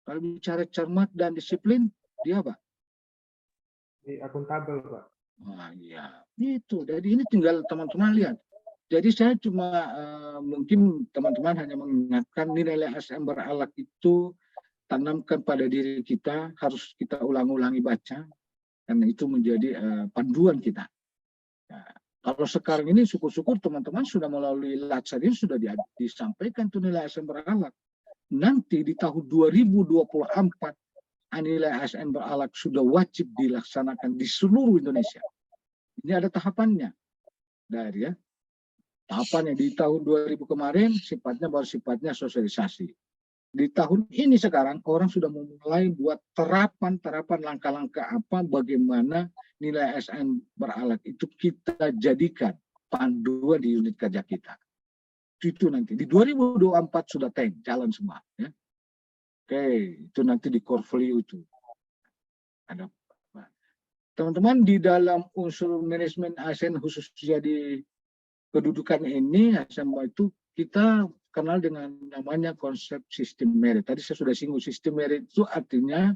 Kalau bicara cermat dan disiplin, dia apa? Di akuntabel, Pak. Wah, iya. Itu. Jadi ini tinggal teman-teman lihat. Jadi saya cuma mungkin teman-teman hanya mengingatkan nilai SMPRA itu tanamkan pada diri kita, harus kita ulang-ulangi baca, karena itu menjadi panduan kita. Ya, kalau sekarang ini syukur-syukur teman-teman sudah melalui LATSAR ini sudah disampaikan tuh nilai SMPRA. Nanti di tahun 2024 nilai SMPRA sudah wajib dilaksanakan di seluruh Indonesia. Ini ada tahapannya. Dari ya. Tahapannya di tahun 2000 kemarin sifatnya sosialisasi. Di tahun ini sekarang orang sudah memulai buat terapan langkah-langkah apa bagaimana nilai SMPRA itu kita jadikan panduan di unit kerja kita. Itu nanti di 2024 sudah jalan semua ya. Oke, itu nanti di core value itu. Ada teman-teman di dalam unsur manajemen ASN khususnya di kedudukan ini SMA itu kita kenal dengan namanya konsep sistem merit. Tadi saya sudah singgung sistem merit itu artinya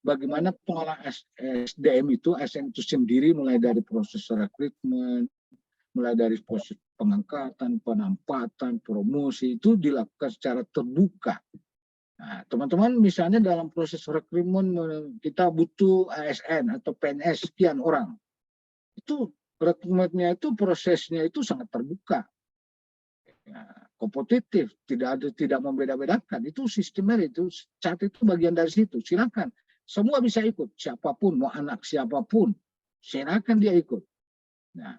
bagaimana pengolahan SDM itu ASN itu sendiri mulai dari proses rekrutmen, mulai dari proses pengangkatan, penempatan, promosi itu dilakukan secara terbuka. Nah, teman-teman misalnya dalam proses rekrutmen kita butuh ASN atau PNS sekian orang. Itu rekrutmennya itu prosesnya itu sangat terbuka. Ya, kompetitif, tidak membeda-bedakan. Itu sistem merit, itu cat itu bagian dari situ. Silakan, semua bisa ikut, siapapun, mau anak siapapun, silakan dia ikut. Nah,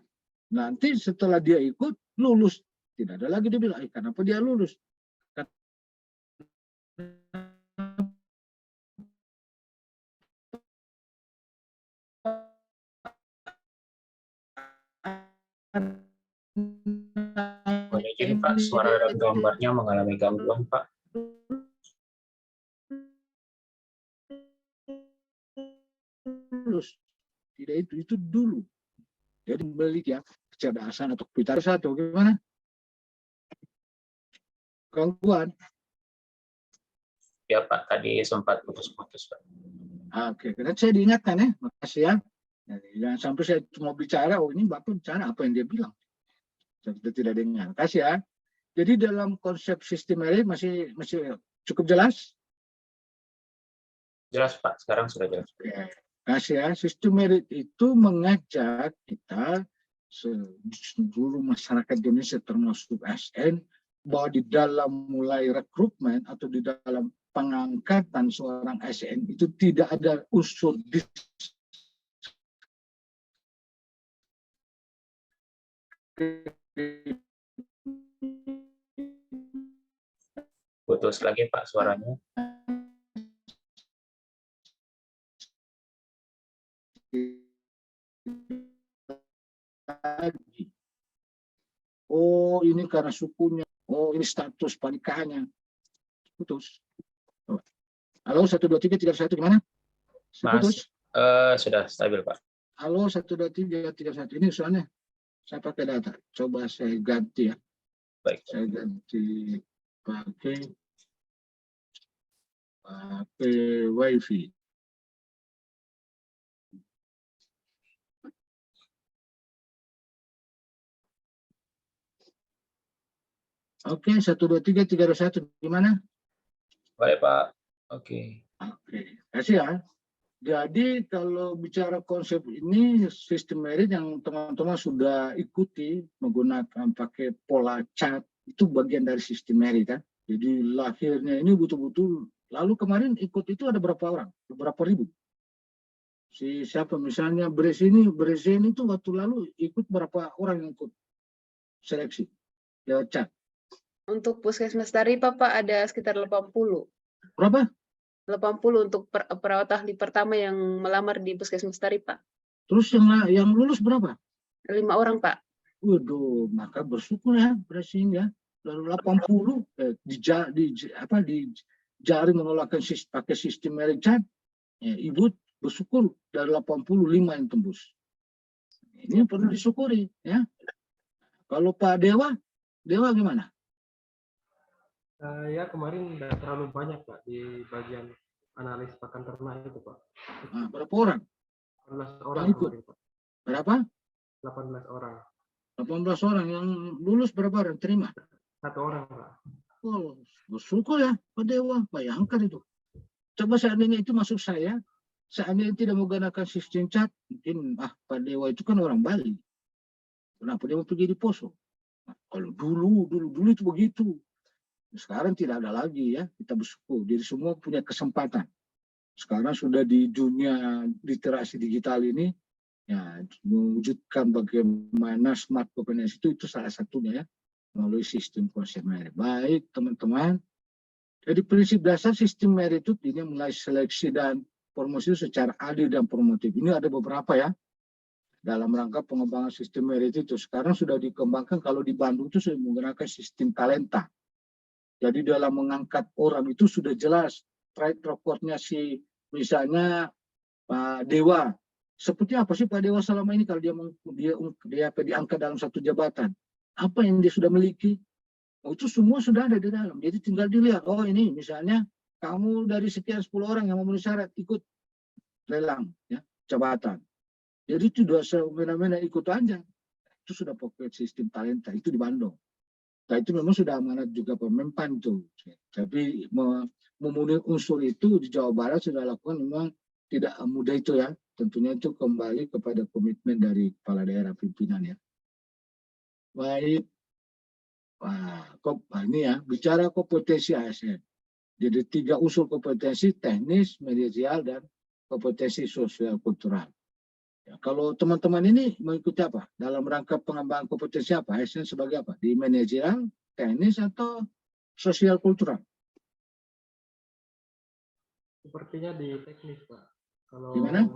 nanti setelah dia ikut lulus, tidak ada lagi dia bilang, kenapa dia lulus? Boleh jadi Pak, suara dan gambarnya mengalami gangguan Pak. Lulus. Tidak itu dulu. Jadi memiliki ya kecerdasan atau pintar atau gimana? Gangguan. Ya Pak, tadi sempat putus-putus Pak. Oke, karena saya diingatkan ya, makasih ya. Jangan sampai saya cuma bicara, oh ini Bapak bicara apa yang dia bilang. Saya tidak dengar. Kasih ya. Jadi dalam konsep sistem merit masih cukup jelas? Jelas Pak, sekarang sudah jelas. Oke. Kasih ya. Sistem merit itu mengajak kita seluruh masyarakat Indonesia termasuk ASN bahwa di dalam mulai rekrutmen atau di dalam pengangkatan seorang ASN itu tidak ada unsur Putus lagi Pak suaranya. Oh, ini karena sukunya. Oh, ini status pernikahannya. Putus. Oh. Halo, 1, 2, 3, 1 gimana? Putus. Sudah stabil Pak. Halo, 1, 2, 3, 1. Ini soalnya saya pakai data. Coba saya ganti ya. Baik. Saya ganti pakai WiFi. Oke, 1, 2, 3, 1. Gimana? Baik Pak. Oke. Oke, kasih ya. Jadi kalau bicara konsep ini, sistem merit yang teman-teman sudah ikuti menggunakan pakai pola chat, itu bagian dari sistem merit kan. Jadi lahirnya ini betul-betul, lalu kemarin ikut itu ada berapa orang? Beberapa ribu. Siapa misalnya Breseni itu waktu lalu ikut berapa orang yang ikut seleksi lewat chat? Untuk Puskesmas Taripa, Pak, ada sekitar 80. Berapa? 80 untuk perawat ahli pertama yang melamar di Puskesmas Taripa. Terus yang lulus berapa? 5 orang, Pak. Waduh, maka bersyukur ya, Breseni ya. Lalu 80 jari menolakkan pakai sistem merit chat. Ya, Ibu bersyukur dari 85 yang tembus. Ini perlu disyukuri ya. Kalau Pak Dewa gimana? Ya kemarin tidak terlalu banyak Pak di bagian analis pakan ternak itu Pak. Nah, berapa orang? 18 orang yang ikut. kemarin, Pak. Berapa? 18 orang. 18 orang yang lulus berapa orang terima? 1 orang Pak. Oh, bersyukur ya Pak Dewa, bayangkan itu. Coba seandainya itu masuk saya, seandainya tidak menggunakan sistem chat, mungkin Pak Dewa itu kan orang Bali. Kenapa dia mau pergi di Poso? Nah, kalau dulu itu begitu. Sekarang tidak ada lagi ya, kita bersyukur. Jadi semua punya kesempatan. Sekarang sudah di dunia literasi digital ini, ya mewujudkan bagaimana smart governance itu salah satunya ya, melalui sistem konsep merit. Baik teman-teman, jadi prinsip dasar sistem merit itu ini mulai seleksi dan promosi secara adil dan promotif. Ini ada beberapa ya, dalam rangka pengembangan sistem merit itu. Sekarang sudah dikembangkan, kalau di Bandung itu sudah menggunakan sistem talenta. Jadi dalam mengangkat orang itu sudah jelas track recordnya misalnya Pak Dewa. Seperti apa sih Pak Dewa selama ini kalau dia diangkat dalam satu jabatan? Apa yang dia sudah miliki? Oh, itu semua sudah ada di dalam. Jadi tinggal dilihat, oh ini misalnya kamu dari sekian 10 orang yang memenuhi syarat ikut lelang ya, jabatan. Jadi itu sudah semena-mena ikut aja. Itu sudah pakai sistem talenta, itu di Bandung. Nah, itu memang sudah amanat juga Pemmenpan tuh. Tapi memenuhi unsur itu di Jawa Barat sudah lakukan, memang tidak mudah itu ya. Tentunya itu kembali kepada komitmen dari kepala daerah pimpinan ya. Baik. Ini ya, bicara kompetensi ASN. Jadi 3 unsur kompetensi, teknis, manajerial, dan kompetensi sosial kultural. Ya, kalau teman-teman ini mengikuti apa? Dalam rangka pengembangan kompetensi apa? ASN sebagai apa? Di manajerial, teknis, atau sosial kultural? Sepertinya di teknis Pak. Kalau Gimana?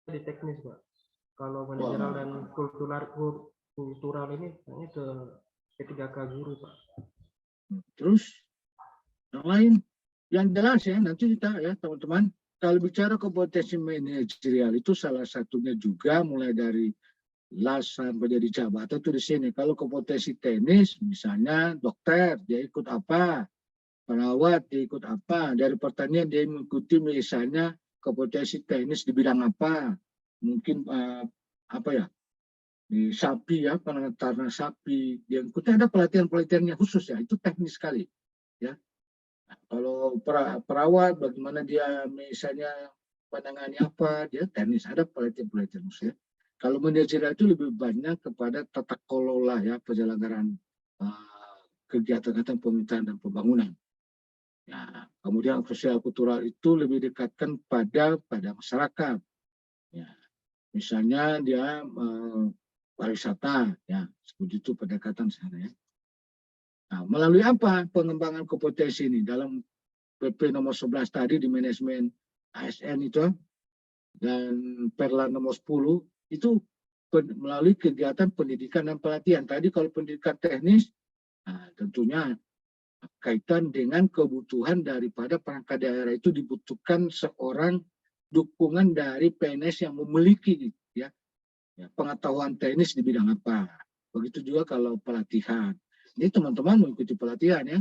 Di teknis Pak. Kalau manajerial dan kultural ini kayaknya ke P3K guru Pak. Terus yang lain, yang jelas ya, nanti kita ya teman-teman. Kalau bicara kompetensi manajerial itu salah satunya juga mulai dari lasan menjadi jabatan itu di sini. Kalau kompetensi teknis, misalnya dokter, dia ikut apa? Perawat, dia ikut apa? Dari pertanian dia mengikuti misalnya kompetensi teknis di bidang apa? Mungkin apa ya? Di sapi ya, penanganan sapi. Dia ikuti ada pelatihan-pelatihannya khusus ya, itu teknis sekali ya. Kalau perawat, bagaimana dia misalnya menangani apa, dia teknis, ada pelatihan-pelatihan khusus ya. Kalau manajerial itu lebih banyak kepada tata kelola ya, penyelenggaraan kegiatan-kegiatan pemerintahan dan pembangunan. Ya, kemudian sosial kultural itu lebih dekatkan pada masyarakat. Ya, misalnya dia pariwisata, ya seperti itu pendekatan sana ya. Nah, melalui apa pengembangan kompetensi ini? Dalam PP nomor 11 tadi di manajemen ASN itu, dan Perla nomor 10 itu melalui kegiatan pendidikan dan pelatihan. Tadi kalau pendidikan teknis, nah, tentunya kaitan dengan kebutuhan daripada perangkat daerah itu dibutuhkan seorang dukungan dari PNS yang memiliki ya pengetahuan teknis di bidang apa. Begitu juga kalau pelatihan. Ini teman-teman mengikuti pelatihan ya.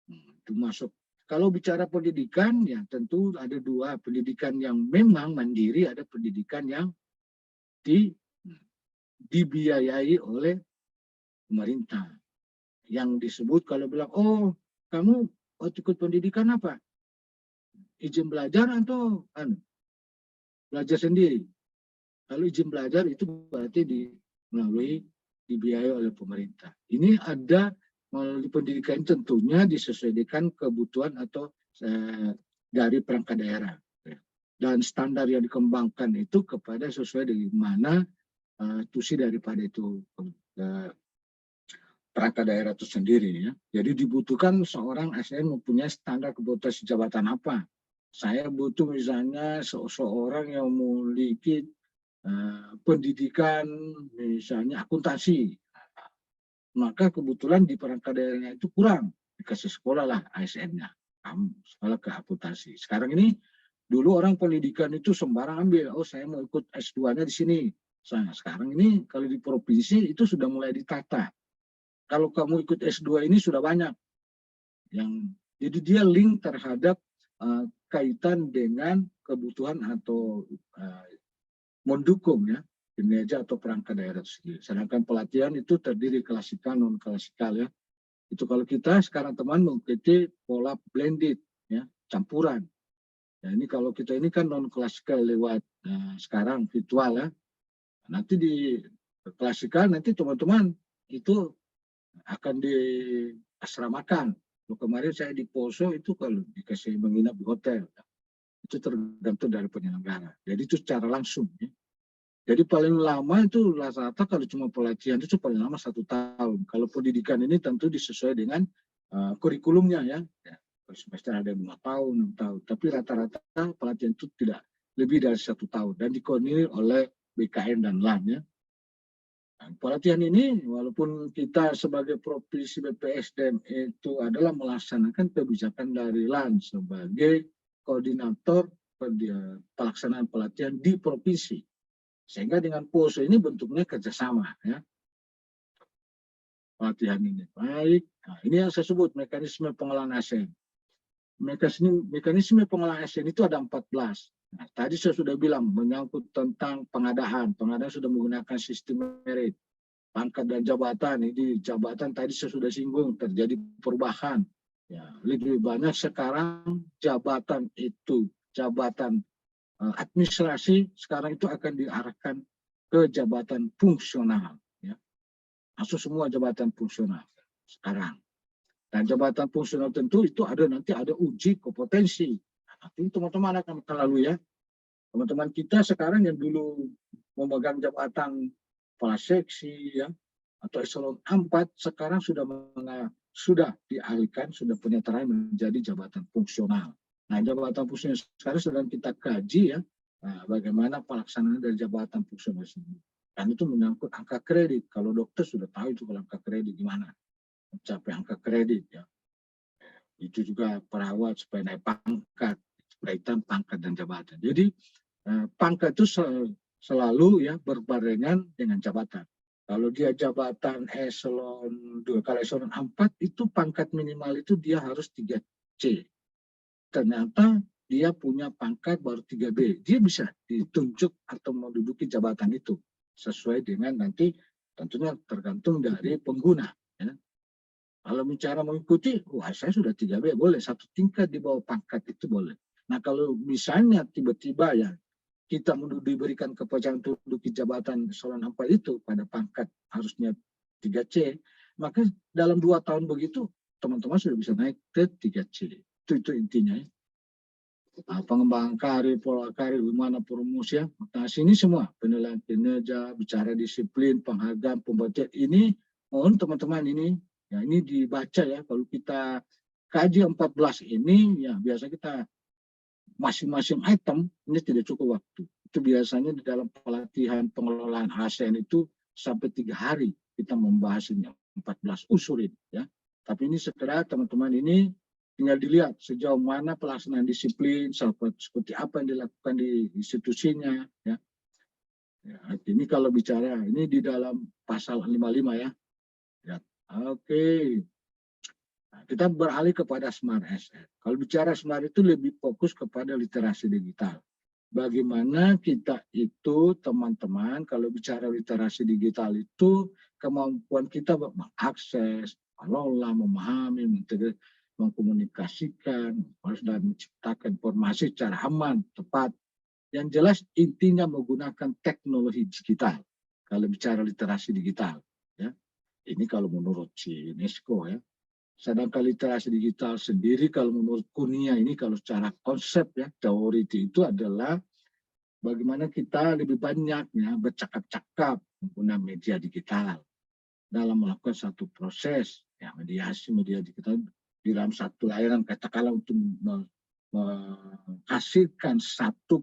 Itu masuk. Kalau bicara pendidikan ya tentu ada dua, pendidikan yang memang mandiri, ada pendidikan yang dibiayai oleh pemerintah. Yang disebut kalau bilang, oh kamu ikut pendidikan apa? Izin belajar atau belajar sendiri? Kalau izin belajar itu berarti dibiayai oleh pemerintah. Ini ada melalui pendidikan tentunya disesuaikan kebutuhan atau dari perangkat daerah. Dan standar yang dikembangkan itu kepada sesuai dengan mana tusi daripada itu perangkat daerah itu sendiri ya. Jadi dibutuhkan seorang ASN mempunyai standar kebutuhan jabatan apa. Saya butuh misalnya seorang yang memiliki pendidikan misalnya akuntansi. Maka kebetulan di perangkat daerahnya itu kurang, dikasih sekolah lah ASN-nya, sekolah ke akuntansi. Sekarang ini dulu orang pendidikan itu sembarang ambil, oh saya mau ikut S2-nya di sini. Nah, sekarang ini kalau di provinsi itu sudah mulai ditata. Kalau kamu ikut S2 ini sudah banyak. Jadi dia link terhadap kaitan dengan kebutuhan atau mendukung ya kinerja atau perangkat daerah sendiri. Sedangkan pelatihan itu terdiri klasikal, non klasikal ya. Itu kalau kita sekarang teman mengikuti pola blended ya, campuran. Ya, ini kalau kita ini kan non klasikal lewat sekarang virtual ya. Nanti di klasikal nanti teman-teman itu akan diasramakan. Kemarin saya di Poso itu kalau dikasih menginap di hotel ya. Itu tergantung dari penyelenggara. Jadi itu secara langsung ya. Jadi paling lama itu rata-rata kalau cuma pelatihan itu paling lama 1 tahun. Kalau pendidikan ini tentu disesuaikan dengan kurikulumnya ya. Semester ada 5 tahun, 6 tahun. Tapi rata-rata pelatihan itu tidak lebih dari 1 tahun dan dikoordinir oleh BKN dan LAN ya. Nah, pelatihan ini walaupun kita sebagai provinsi BPSDM itu adalah melaksanakan kebijakan dari LAN sebagai koordinator pelaksanaan pelatihan di provinsi. Sehingga dengan Poso ini bentuknya kerjasama ya. Pelatihan ini baik. Nah, ini yang saya sebut mekanisme pengelolaan ASN. Mekanisme pengelolaan ASN itu ada 14. Nah, tadi saya sudah bilang menyangkut tentang pengadaan. Pengadaan sudah menggunakan sistem merit. Pangkat dan jabatan. Ini jabatan tadi saya sudah singgung terjadi perubahan. Ya, lebih banyak sekarang jabatan itu jabatan administrasi sekarang itu akan diarahkan ke jabatan fungsional ya. Masuk semua jabatan fungsional sekarang. Dan jabatan fungsional tentu itu nanti ada uji kompetensi. Nah, nanti teman-teman akan melalui ya. Teman-teman kita sekarang yang dulu memegang jabatan kepala seksi ya atau eselon 4 sekarang sudah dialihkan, sudah penyetaraan menjadi jabatan fungsional. Nah, jabatan fungsional sekarang sedang kita kaji ya, bagaimana pelaksanaan dari jabatan fungsional ini. Dan itu menyangkut angka kredit. Kalau dokter sudah tahu itu kalau angka kredit gimana, mencapai angka kredit ya. Itu juga perawat supaya naik pangkat, kaitan pangkat dan jabatan. Jadi pangkat itu selalu ya berbarengan dengan jabatan. Kalau dia jabatan eselon 2, kalau eselon 4 itu pangkat minimal itu dia harus 3C. Ternyata dia punya pangkat baru 3B. Dia bisa ditunjuk atau menduduki jabatan itu sesuai dengan nanti tentunya tergantung dari pengguna. Ya. Kalau bicara mengikuti, wah saya sudah 3B, boleh 1 tingkat di bawah pangkat itu boleh. Nah kalau misalnya tiba-tiba ya kita diberikan kepercayaan untuk menduduki jabatan eselon 4 itu pada pangkat harusnya 3C, maka dalam 2 tahun begitu teman-teman sudah bisa naik ke 3C. Itu intinya ya. Nah, pengembangan karir, pola karir, gimana promosi ya. Nah, sini semua penilaian kinerja, bicara disiplin, penghargaan, pembatian ini mohon teman-teman ini Ya, ini dibaca ya, kalau kita kaji 14 ini, ya biasa kita masing-masing item ini tidak cukup waktu. Itu biasanya di dalam pelatihan pengelolaan ASN itu sampai 3 hari kita membahas ini 14 unsur ini ya. Tapi ini sekedar teman-teman ini tinggal dilihat sejauh mana pelaksanaan disiplin, seperti apa yang dilakukan di institusinya ya. Ya, ini kalau bicara ini di dalam pasal 55 ya. Ya, oke. Nah, kita beralih kepada Smart ASN. Kalau bicara Smart itu lebih fokus kepada literasi digital. Bagaimana kita itu teman-teman kalau bicara literasi digital itu kemampuan kita mengakses, mengelola, memahami, mengkomunikasikan, dan menciptakan informasi secara aman, tepat. Yang jelas intinya menggunakan teknologi digital. Kalau bicara literasi digital, ya. Ini kalau menurut si UNESCO ya. Sedangkan literasi digital sendiri kalau menurut Kunia ini kalau secara konsep ya teori itu adalah bagaimana kita lebih banyak ya bercakap-cakap menggunakan media digital dalam melakukan satu proses ya mediasi media digital di dalam satu layanan katakanlah untuk menghasilkan satu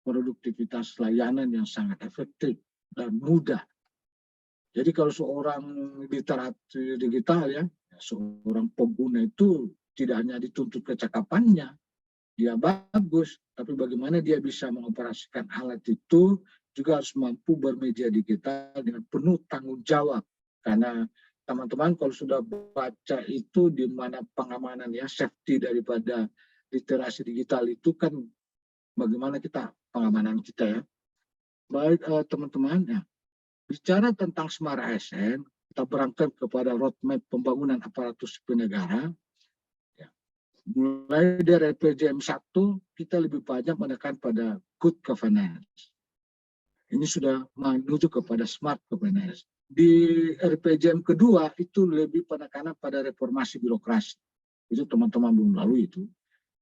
produktivitas layanan yang sangat efektif dan mudah. Jadi kalau seorang literasi digital ya, seorang pengguna itu tidak hanya dituntut kecakapannya, dia bagus, tapi bagaimana dia bisa mengoperasikan alat itu juga harus mampu bermedia digital dengan penuh tanggung jawab. Karena teman-teman kalau sudah baca itu di mana pengamanan ya, safety daripada literasi digital itu kan bagaimana kita pengamanan kita ya. Baik teman-teman ya. Bicara tentang Smart ASN, kita berangkat kepada roadmap pembangunan aparatur sipil negara. Ya. Mulai dari RPJM 1, kita lebih banyak menekan pada good governance. Ini sudah menuju kepada smart governance. Di RPJM kedua, itu lebih penekanan pada reformasi birokrasi. Itu teman-teman belum lalui itu.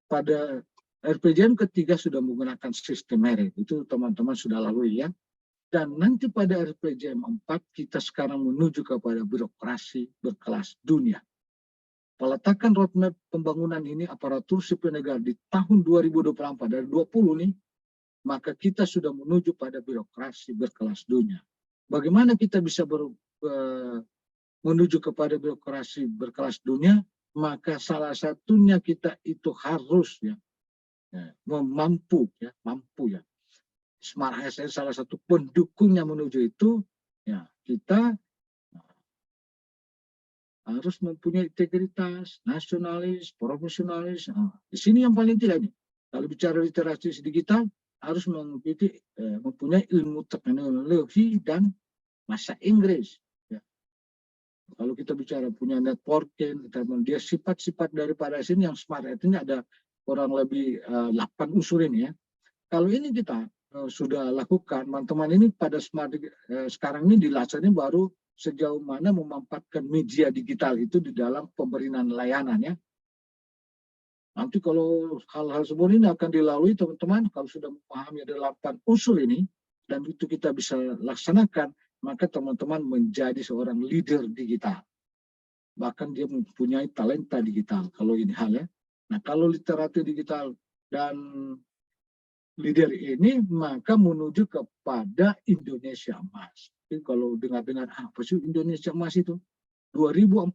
Pada RPJM ketiga sudah menggunakan sistem merit. Itu teman-teman sudah lalui ya. Dan nanti pada RPJM 4 kita sekarang menuju kepada birokrasi berkelas dunia. Peletakan roadmap pembangunan ini aparatur sipil negara di tahun 2024 dari 20 nih, maka kita sudah menuju pada birokrasi berkelas dunia. Bagaimana kita bisa menuju kepada birokrasi berkelas dunia? Maka salah satunya kita itu harus mampu ya. Smart ASN salah satu pendukungnya menuju itu ya kita harus mempunyai integritas, nasionalis, profesionalis. Di sini yang paling tidak nih. Kalau bicara literasi digital harus mempunyai ilmu teknologi dan bahasa Inggris. Ya. Kalau kita bicara punya networking, dia sifat-sifat daripada sini yang smart itu ada kurang lebih 8 unsur ini ya. Kalau ini kita sudah lakukan, teman-teman ini pada smart sekarang ini dilaksanakan baru sejauh mana memanfaatkan media digital itu di dalam pemberian layanan ya. Nanti kalau hal-hal seperti ini akan dilalui teman-teman, kalau sudah memahami ada 8 unsur ini dan itu kita bisa laksanakan, maka teman-teman menjadi seorang leader digital. Bahkan dia mempunyai talenta digital kalau ini hal ya. Nah kalau literasi digital dan leader ini maka menuju kepada Indonesia Emas. Jadi kalau dengar-dengar apa sih Indonesia Emas itu? 2045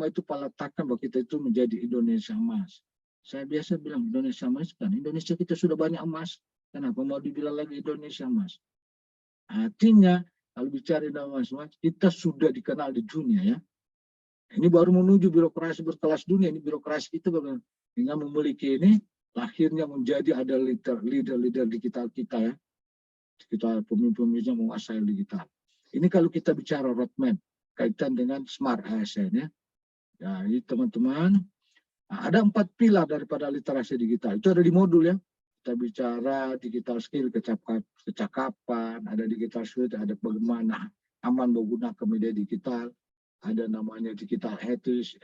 itu peletakan bahwa kita itu menjadi Indonesia Emas. Saya biasa bilang Indonesia Emas kan Indonesia kita sudah banyak emas. Kenapa mau dibilang lagi Indonesia Emas? Artinya kalau bicara Indonesia Emas kita sudah dikenal di dunia ya. Ini baru menuju birokrasi berkelas dunia. Ini birokrasi kita dengan memiliki ini akhirnya menjadi ada leader digital kita ya. Kita pemimpin-pemimpin yang menguasai digital. Ini kalau kita bicara roadmap kaitan dengan smart ASN ya. Jadi teman-teman ada 4 pilar daripada literasi digital. Itu ada di modul ya. Kita bicara digital skill, kecakapan, ada digital skill, ada bagaimana aman menggunakan media digital, ada namanya digital etis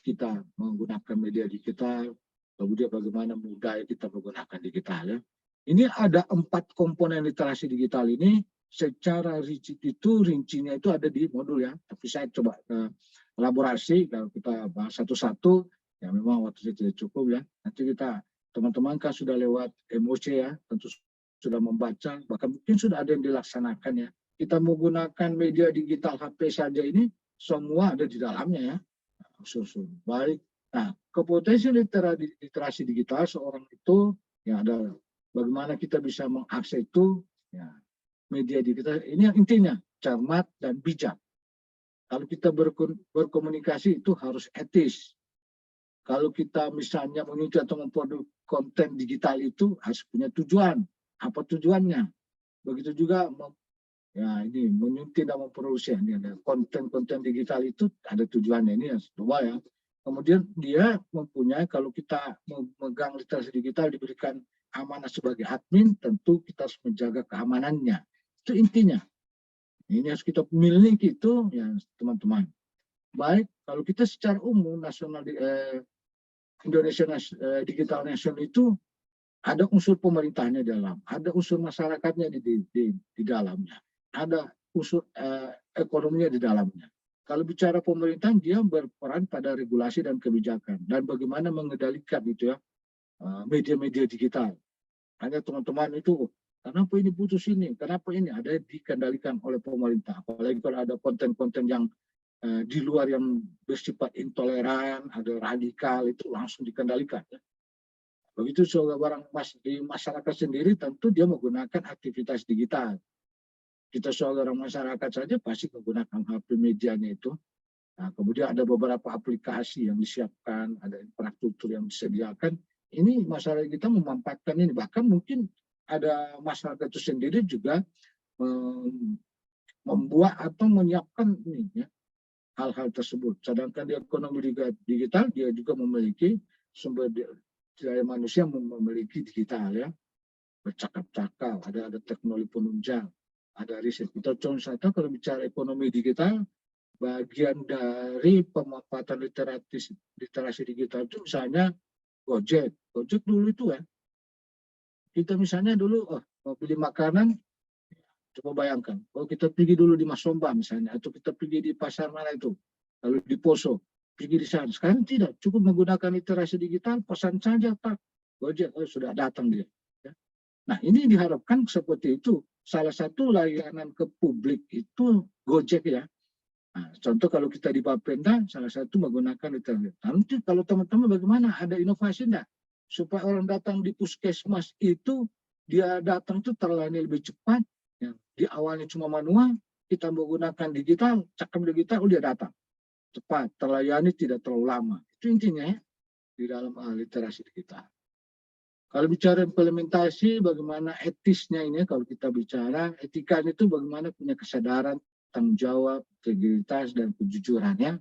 kita menggunakan media digital. Kemudian bagaimana mudah kita menggunakan digital ya. Ini ada 4 komponen literasi digital ini secara rigid itu rincinya itu ada di modul ya. Tapi saya coba elaborasi kalau kita bahas satu-satu ya, memang waktu tidak cukup ya. Nanti kita teman-teman kan sudah lewat emosi ya, tentu sudah membaca, bahkan mungkin sudah ada yang dilaksanakan ya. Kita menggunakan media digital HP saja ini semua ada di dalamnya ya. Baik. Nah, kepotensi literasi digital seorang itu ya ada bagaimana kita bisa mengakses itu ya, media digital ini yang intinya cermat dan bijak. Kalau kita berkomunikasi itu harus etis. Kalau kita misalnya mengikuti atau memproduksi konten digital itu harus punya tujuan. Apa tujuannya? Begitu juga ya ini menyuntik dan memproduksi ini ada konten-konten digital itu ada tujuannya, ini yang kedua ya. Kemudian dia mempunyai, kalau kita memegang literasi digital diberikan amanah sebagai admin, tentu kita harus menjaga keamanannya. Itu intinya. Ini harus kita miliki itu ya teman-teman. Baik, kalau kita secara umum nasional Indonesia Digital Nation itu ada unsur pemerintahnya di dalam, ada unsur masyarakatnya di dalamnya, ada unsur ekonominya di dalamnya. Kalau bicara pemerintahan, dia berperan pada regulasi dan kebijakan dan bagaimana mengendalikan itu ya media-media digital. Hanya teman-teman itu, kenapa ini putus ini, kenapa ini ada dikendalikan oleh pemerintah. Apalagi kalau ada konten-konten yang di luar yang bersifat intoleran, ada radikal, itu langsung dikendalikan. Ya. Begitu seorang di masyarakat sendiri, tentu dia menggunakan aktivitas digital. Kita seorang masyarakat saja pasti menggunakan HP medianya itu. Nah, kemudian ada beberapa aplikasi yang disiapkan, ada infrastruktur yang disediakan. Ini masyarakat kita memanfaatkan ini. Bahkan mungkin ada masyarakat itu sendiri juga membuat atau menyiapkan ini ya, hal-hal tersebut. Sedangkan di ekonomi digital dia juga memiliki sumber daya manusia memiliki digital ya, bercakap-cakap, ada teknologi penunjang, ada riset. Kita contoh kalau bicara ekonomi digital, bagian dari pemanfaatan literasi digital itu misalnya Gojek dulu itu ya. Kita misalnya dulu mau beli makanan, coba bayangkan, kalau kita pergi dulu di Masomba misalnya, atau kita pergi di pasar mana itu, lalu di Poso, pergi di sana. Sekarang tidak, cukup menggunakan literasi digital, pesan saja Pak, Gojek sudah datang dia. Ya. Nah ini diharapkan seperti itu. Salah satu layanan ke publik itu Gojek ya. Nah, contoh kalau kita di Bapenda, salah satu menggunakan literasi. Nanti kalau teman-teman bagaimana, ada inovasi enggak? Supaya orang datang di puskesmas itu, dia datang itu terlayani lebih cepat. Ya. Di awalnya cuma manual, kita menggunakan digital, cakap digital, dia datang. Cepat, terlayani tidak terlalu lama. Itu intinya ya, di dalam literasi digital. Kalau bicara implementasi, bagaimana etisnya ini, kalau kita bicara, etika itu bagaimana punya kesadaran, tanggung jawab, integritas, dan kejujurannya.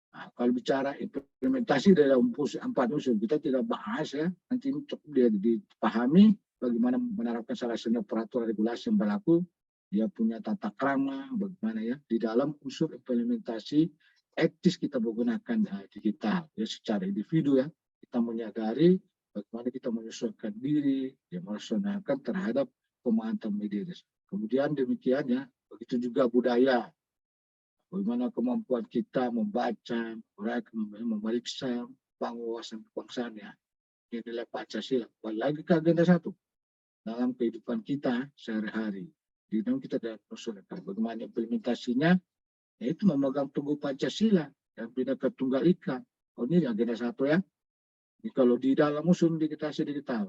Nah, kalau bicara implementasi dalam 4 unsur, kita tidak bahas ya, nanti ini cukup dia dipahami, bagaimana menerapkan salah satu peraturan regulasi yang berlaku, dia punya tata krama, bagaimana ya, di dalam unsur implementasi etis kita menggunakan digital, ya secara individu ya, kita menyadari bagaimana kita menyesuaikan diri, ya melaksanakan terhadap pemanfaatan media. Kemudian demikian ya, begitu juga budaya. Bagaimana kemampuan kita membaca, memeriksa, wawasan kebangsaan ya. Ini nilai Pancasila. Kembali lagi ke agenda 1. Dalam kehidupan kita sehari-hari. Di dalam kita dan masyarakat. Bagaimana implementasinya, yaitu memegang teguh Pancasila dan Bhinneka Tunggal Ika. Oh ini agenda 1 ya. Ini kalau di dalam unsur digitasi digital.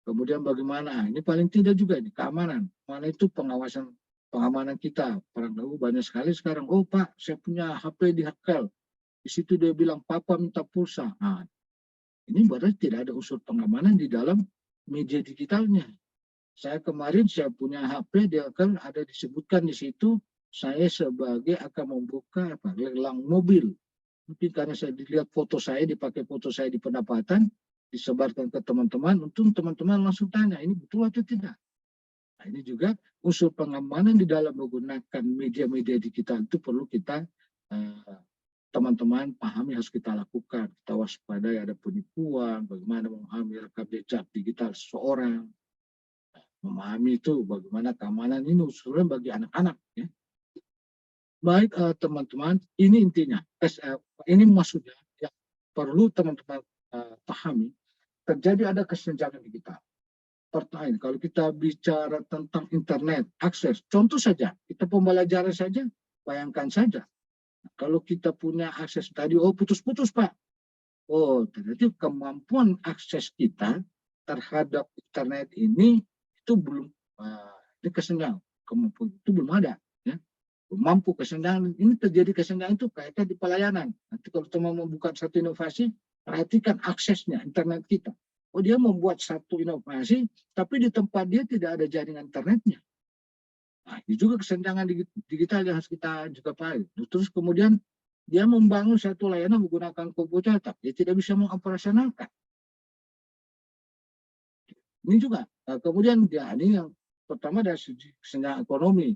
Kemudian bagaimana? Ini paling tidak juga ini keamanan. Mana itu pengamanan kita. Orang tahu banyak sekali sekarang. Oh Pak, saya punya HP dihackal. Di situ dia bilang Papa minta pulsa. Nah, ini berarti tidak ada unsur pengamanan di dalam media digitalnya. Saya kemarin saya punya HP dia akan ada disebutkan di situ. Saya sebagai akan membuka lelang mobil. Mungkin karena saya dilihat foto saya, dipakai foto saya di pendapatan, disebarkan ke teman-teman, untuk teman-teman langsung tanya, ini betul atau tidak? Nah, ini juga unsur pengamanan di dalam menggunakan media-media digital itu perlu kita, teman-teman pahami, harus kita lakukan. Kita waspadai ada penipuan, bagaimana memahami rekam jejak digital seseorang. memahami itu bagaimana keamanan ini usulnya bagi anak-anak. Ya. Baik teman-teman, ini intinya. Ini maksudnya yang perlu teman-teman pahami. Terjadi ada kesenjangan digital. Pertanyaan, kalau kita bicara tentang internet, akses, contoh saja, kita pembelajaran saja, bayangkan saja. Kalau kita punya akses tadi, oh putus-putus Pak. Oh, ternyata kemampuan akses kita terhadap internet ini itu belum, ini kesenjangan, kemampuan itu belum ada. Ya. Belum mampu kesenjangan, ini terjadi kesenjangan itu kaitan di pelayanan. Nanti kalau teman membuka satu inovasi, perhatikan aksesnya, internet kita. Oh dia membuat satu inovasi, tapi di tempat dia tidak ada jaringan internetnya. Nah, itu juga kesenjangan digital yang harus kita juga pahami. Terus kemudian dia membangun satu layanan menggunakan komputer, tapi dia tidak bisa mengoperasionalkan. Ini juga. Nah, kemudian dia ini yang pertama dari segi kesenjangan ekonomi.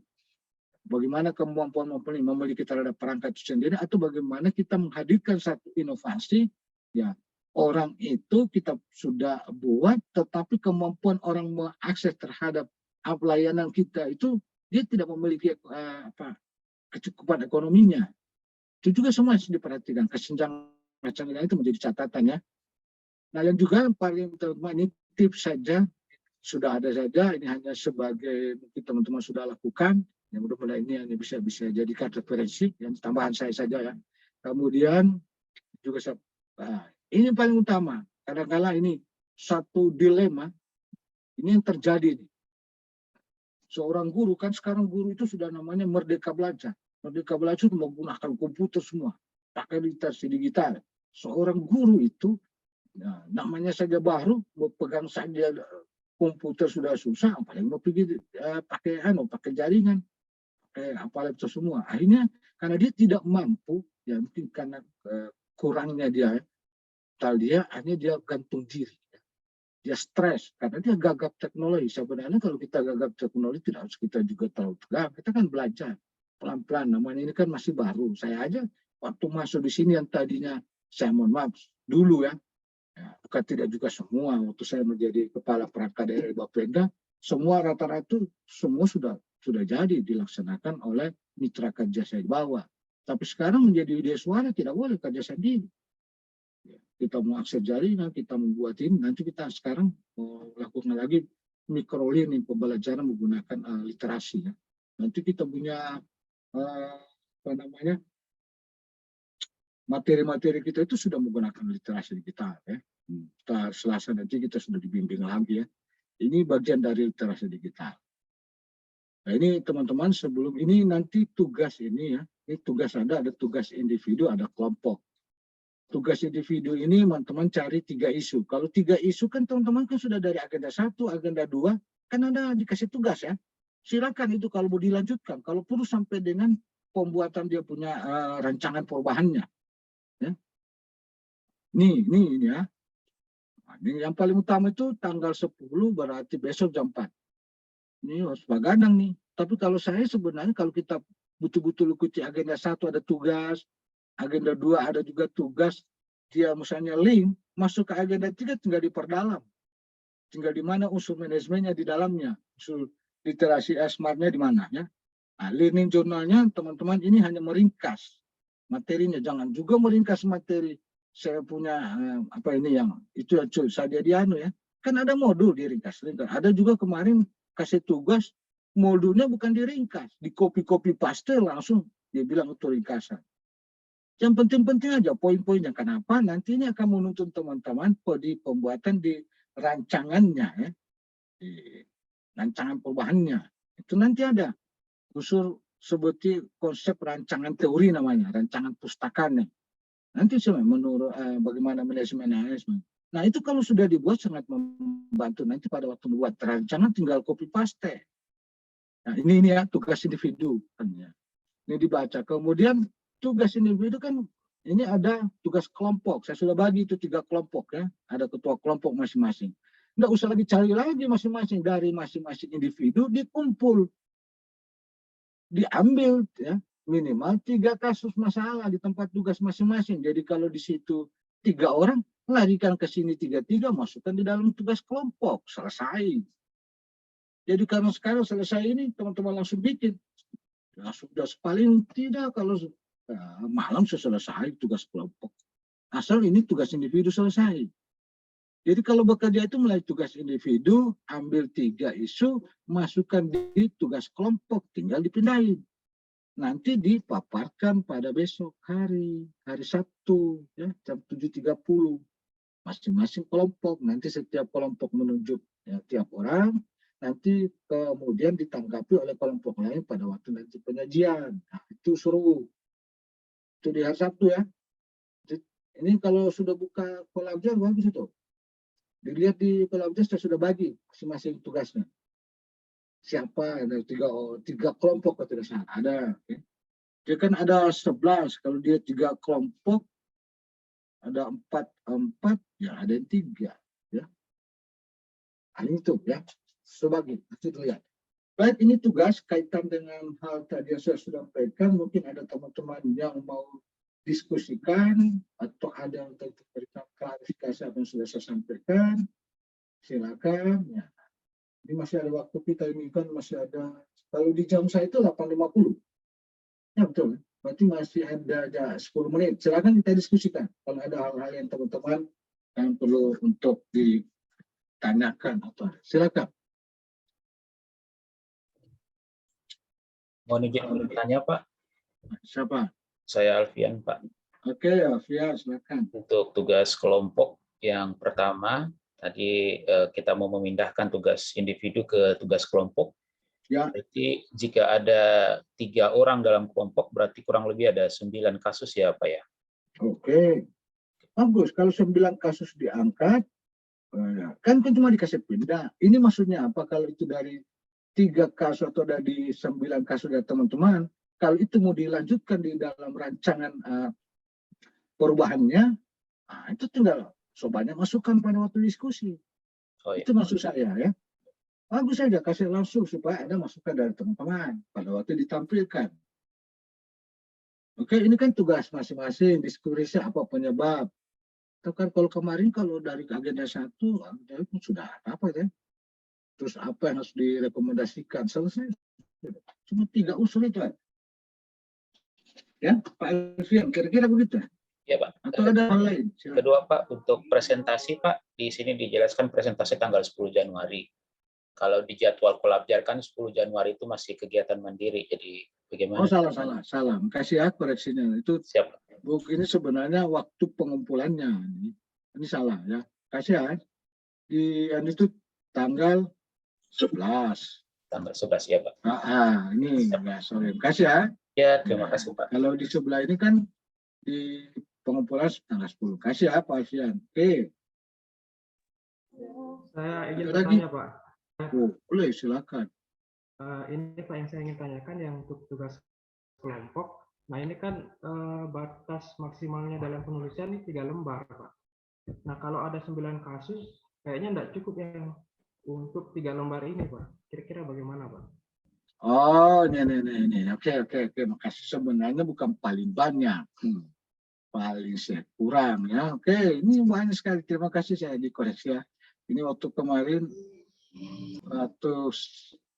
Bagaimana kemampuan memiliki terhadap perangkat itu sendiri, atau bagaimana kita menghadirkan satu inovasi, ya. Orang itu kita sudah buat, tetapi kemampuan orang mengakses terhadap layanan kita itu dia tidak memiliki kecukupan ekonominya. Itu juga semua harus diperhatikan. Kesenjangan itu menjadi catatan ya. Nah yang juga paling teman-teman ini tips saja, sudah ada saja. Ini hanya sebagai mungkin teman-teman sudah lakukan. Yang mudah-mudahan ini hanya bisa jadikan referensi. Yang tambahan saya saja ya. Kemudian juga ini yang paling utama, kadang-kala ini satu dilema, ini yang terjadi. Seorang guru, kan sekarang guru itu sudah namanya merdeka belajar. Merdeka belajar itu menggunakan komputer semua, pakai literasi digital. Seorang guru itu, ya, namanya saja baru, mau pegang saja komputer sudah susah, apalagi mau pergi pakai jaringan, pakai apalah itu semua. Akhirnya, karena dia tidak mampu, ya mungkin karena kurangnya dia, hanya dia gantung diri, dia stres karena dia gagap teknologi. Sebenarnya kalau kita gagap teknologi tidak harus kita juga terlalu tegak, kita kan belajar pelan-pelan. Namanya ini kan masih baru. Saya aja waktu masuk di sini yang tadinya saya mohon maaf dulu ya, bukan tidak juga semua. Waktu saya menjadi kepala perangkat daerah di Bapenda, semua rata-rata semua sudah jadi dilaksanakan oleh mitra kerja saya di bawah. Tapi sekarang menjadi ide suara tidak boleh kerja sendiri. Kita mau akses jaringan, kita membuat ini, nanti kita sekarang lakukan lagi microlearning, pembelajaran menggunakan literasi. Ya. Nanti kita punya materi-materi kita itu sudah menggunakan literasi digital. Ya. Kita Selasa nanti kita sudah dibimbing lagi ya. Ini bagian dari literasi digital. Nah ini teman-teman sebelum ini nanti tugas ini ya, ini tugas ada tugas individu, ada kelompok. Tugas individu ini teman-teman cari 3 isu. Kalau 3 isu kan teman-teman kan sudah dari agenda 1, agenda 2, kan Anda dikasih tugas ya. Silakan itu kalau mau dilanjutkan. Kalau perlu sampai dengan pembuatan dia punya rancangan perubahannya. Ya. Ini ya. Nah, ini yang paling utama itu tanggal 10 berarti besok jam 4. Ini harus begadang nih. Tapi kalau saya sebenarnya kalau kita betul-betul ikuti agenda 1 ada tugas, agenda 2 ada juga tugas, dia misalnya link, masuk ke agenda 3 tinggal diperdalam. Tinggal di mana unsur manajemennya di dalamnya, unsur literasi smartnya di mana ya. Nah, learning journalnya teman-teman ini hanya meringkas materinya, jangan juga meringkas materi. Saya punya apa ini yang itu ya saja ya. Kan ada modul diringkas. Ada juga kemarin kasih tugas modulnya bukan diringkas, di copy paste langsung dia bilang itu ringkasan. Yang penting-penting aja poin-poinnya. Kenapa? Nanti ini akan menuntun teman-teman di pembuatan di rancangannya ya. Di rancangan perubahannya. Itu nanti ada unsur seperti konsep rancangan teori namanya, rancangan pustakanya. Nanti menurut bagaimana manajemen. Nah itu kalau sudah dibuat sangat membantu. Nanti pada waktu membuat rancangan tinggal copy paste. Nah ini ya tugas individu. Ini dibaca. Kemudian tugas individu kan ini ada tugas kelompok. Saya sudah bagi itu 3 kelompok ya. Ada ketua kelompok masing-masing. Nggak usah lagi cari lagi masing-masing. Dari masing-masing individu dikumpul. Diambil ya. Minimal 3 kasus masalah di tempat tugas masing-masing. Jadi kalau di situ 3 orang, larikan ke sini 3-3, masukkan di dalam tugas kelompok. Selesai. Jadi karena sekarang selesai ini, teman-teman langsung bikin. Ya, sudah paling tidak kalau malam selesai tugas kelompok. Asal ini tugas individu selesai. Jadi kalau bekerja itu mulai tugas individu, ambil 3 isu, masukkan di tugas kelompok, tinggal dipindahin. Nanti dipaparkan pada besok hari Sabtu, ya, jam 7.30. Masing-masing kelompok, nanti setiap kelompok menunjuk ya, tiap orang, nanti kemudian ditanggapi oleh kelompok lain pada waktu nanti penyajian. Nah, itu suruh. Itu di hari Sabtu ya. Ini kalau sudah buka Kolabjar, bagus itu. Dilihat di Kolabjar saya sudah bagi masing-masing tugasnya. Siapa, ada 3 kelompok atau tidak salah. Ada. Ya. Dia kan ada 11, kalau dia 3 kelompok, ada 4, ya ada yang 3. Ya. Nah, itu ya. Sebagi, nanti lihat. Baik, ini tugas kaitan dengan hal tadi yang saya sudah sampaikan. Mungkin ada teman-teman yang mau diskusikan atau ada yang memberikan klarifikasi apa yang sudah saya sampaikan. Silakan. Ya. Ini masih ada waktu kita ini kan masih ada. Kalau di jam saya itu 8.50. Ya betul. Berarti masih ada 10 menit. Silakan kita diskusikan. Kalau ada hal-hal yang teman-teman yang perlu untuk ditanyakan atau silakan. Mohon izin bertanya, Pak. Siapa? Saya Alfian, Pak. Oke, Alfian, silakan. Untuk tugas kelompok yang pertama, tadi kita mau memindahkan tugas individu ke tugas kelompok. Ya. Berarti jika ada 3 orang dalam kelompok, berarti kurang lebih ada 9 kasus ya, Pak ya? Oke. Bagus, kalau 9 kasus diangkat, kan cuma dikasih pindah. Ini maksudnya apa? Kalau itu dari 3 kasus atau dari 9 kasus dari teman-teman, kalau itu mau dilanjutkan di dalam rancangan perubahannya, itu tinggal banyak masukan pada waktu diskusi. Oh, iya. Itu maksud saya ya. Bagus saja kasih langsung supaya ada masukan dari teman-teman pada waktu ditampilkan. Oke, ini kan tugas masing-masing, diskusi apa penyebab. Itu kan kalau kemarin kalau dari agenda 1, sudah apa ya? Terus apa yang harus direkomendasikan, selesai. Cuma 3 usul itu. Ya, Pak Alfian, kira-kira begitu. Ya, Pak. Atau ada hal lain? Silakan. Kedua, Pak, untuk presentasi, Pak, di sini dijelaskan presentasi tanggal 10 Januari. Kalau di jadwal Kolabjar kan 10 Januari itu masih kegiatan mandiri, jadi bagaimana? Oh, salah. Makasih ya koreksinya. Itu siap. Ini sebenarnya waktu pengumpulannya. Ini salah ya. Kasih ya. Yang itu tanggal 11. Tanggal 11 ya, Pak. Ini ya, sorry. Kasih ya. Ya, terima kasih, Pak. Kalau di sebelah ini kan di pengumpulan tanggal 10. Kasih ya, Pak Alfian. Oke. Saya ingin Ada lagi? bertanya, Pak. Oh, boleh, silakan. Ini Pak yang saya ingin tanyakan yang untuk tugas kelompok. Nah ini kan batas maksimalnya dalam penulisan ini 3 lembar, Pak. Nah kalau ada 9 kasus, kayaknya tidak cukup yang untuk 3 lembar ini, Pak. Kira-kira bagaimana, Pak? Oh, ini. Oke. Makasih. Sebenarnya bukan paling banyak. Paling kurang ya. Oke, ini banyak sekali. Terima kasih, saya dikoreksi ya. Ini waktu kemarin, waktu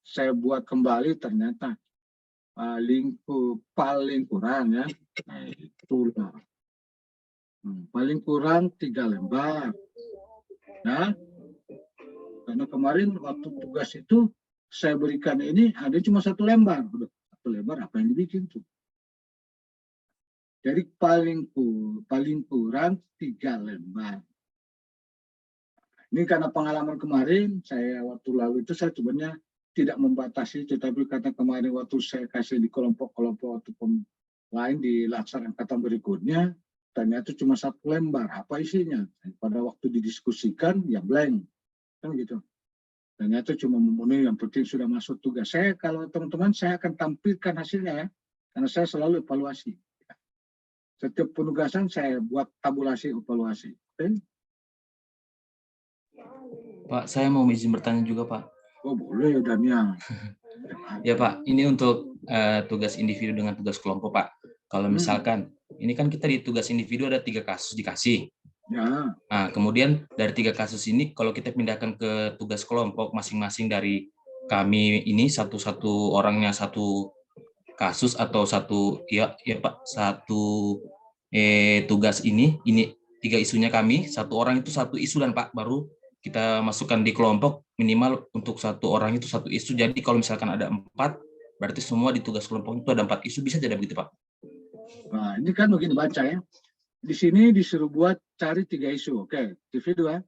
saya buat kembali ternyata paling kurang ya. Nah, itulah. Paling kurang 3 lembar. Nah, karena kemarin waktu tugas itu saya berikan ini ada cuma 1 lembar. 1 lembar apa yang dibikin tuh? Jadi paling kurang 3 lembar. Ini karena pengalaman kemarin, saya waktu lalu itu saya sebenarnya tidak membatasi, tetapi karena kemarin waktu saya kasih di kelompok-kelompok ataupun lain di laksana angkatan berikutnya, ternyata cuma 1 lembar. Apa isinya? Pada waktu didiskusikan, ya blank. Kan gitu. Ternyata cuma memenuhi yang penting sudah masuk tugas. Saya, kalau teman-teman, saya akan tampilkan hasilnya ya. Karena saya selalu evaluasi. Setiap penugasan saya buat tabulasi evaluasi. Okay? Pak, saya mau izin bertanya juga, Pak. Oh, boleh, Daniel. Ya, Pak. Ini untuk tugas individu dengan tugas kelompok, Pak. Kalau misalkan, ini kan kita di tugas individu ada 3 kasus dikasih. Ya. Nah, kemudian dari 3 kasus ini, kalau kita pindahkan ke tugas kelompok masing-masing dari kami ini satu orangnya satu kasus atau satu Pak, satu tugas ini 3 isunya kami, 1 orang itu 1 isu dan Pak, baru kita masukkan di kelompok minimal untuk 1 orang itu 1 isu. Jadi kalau misalkan ada 4, berarti semua di tugas kelompok itu ada 4 isu, bisa tidak begitu Pak? Nah, ini kan begini baca ya. Di sini disuruh buat cari 3 isu. Oke, TV2.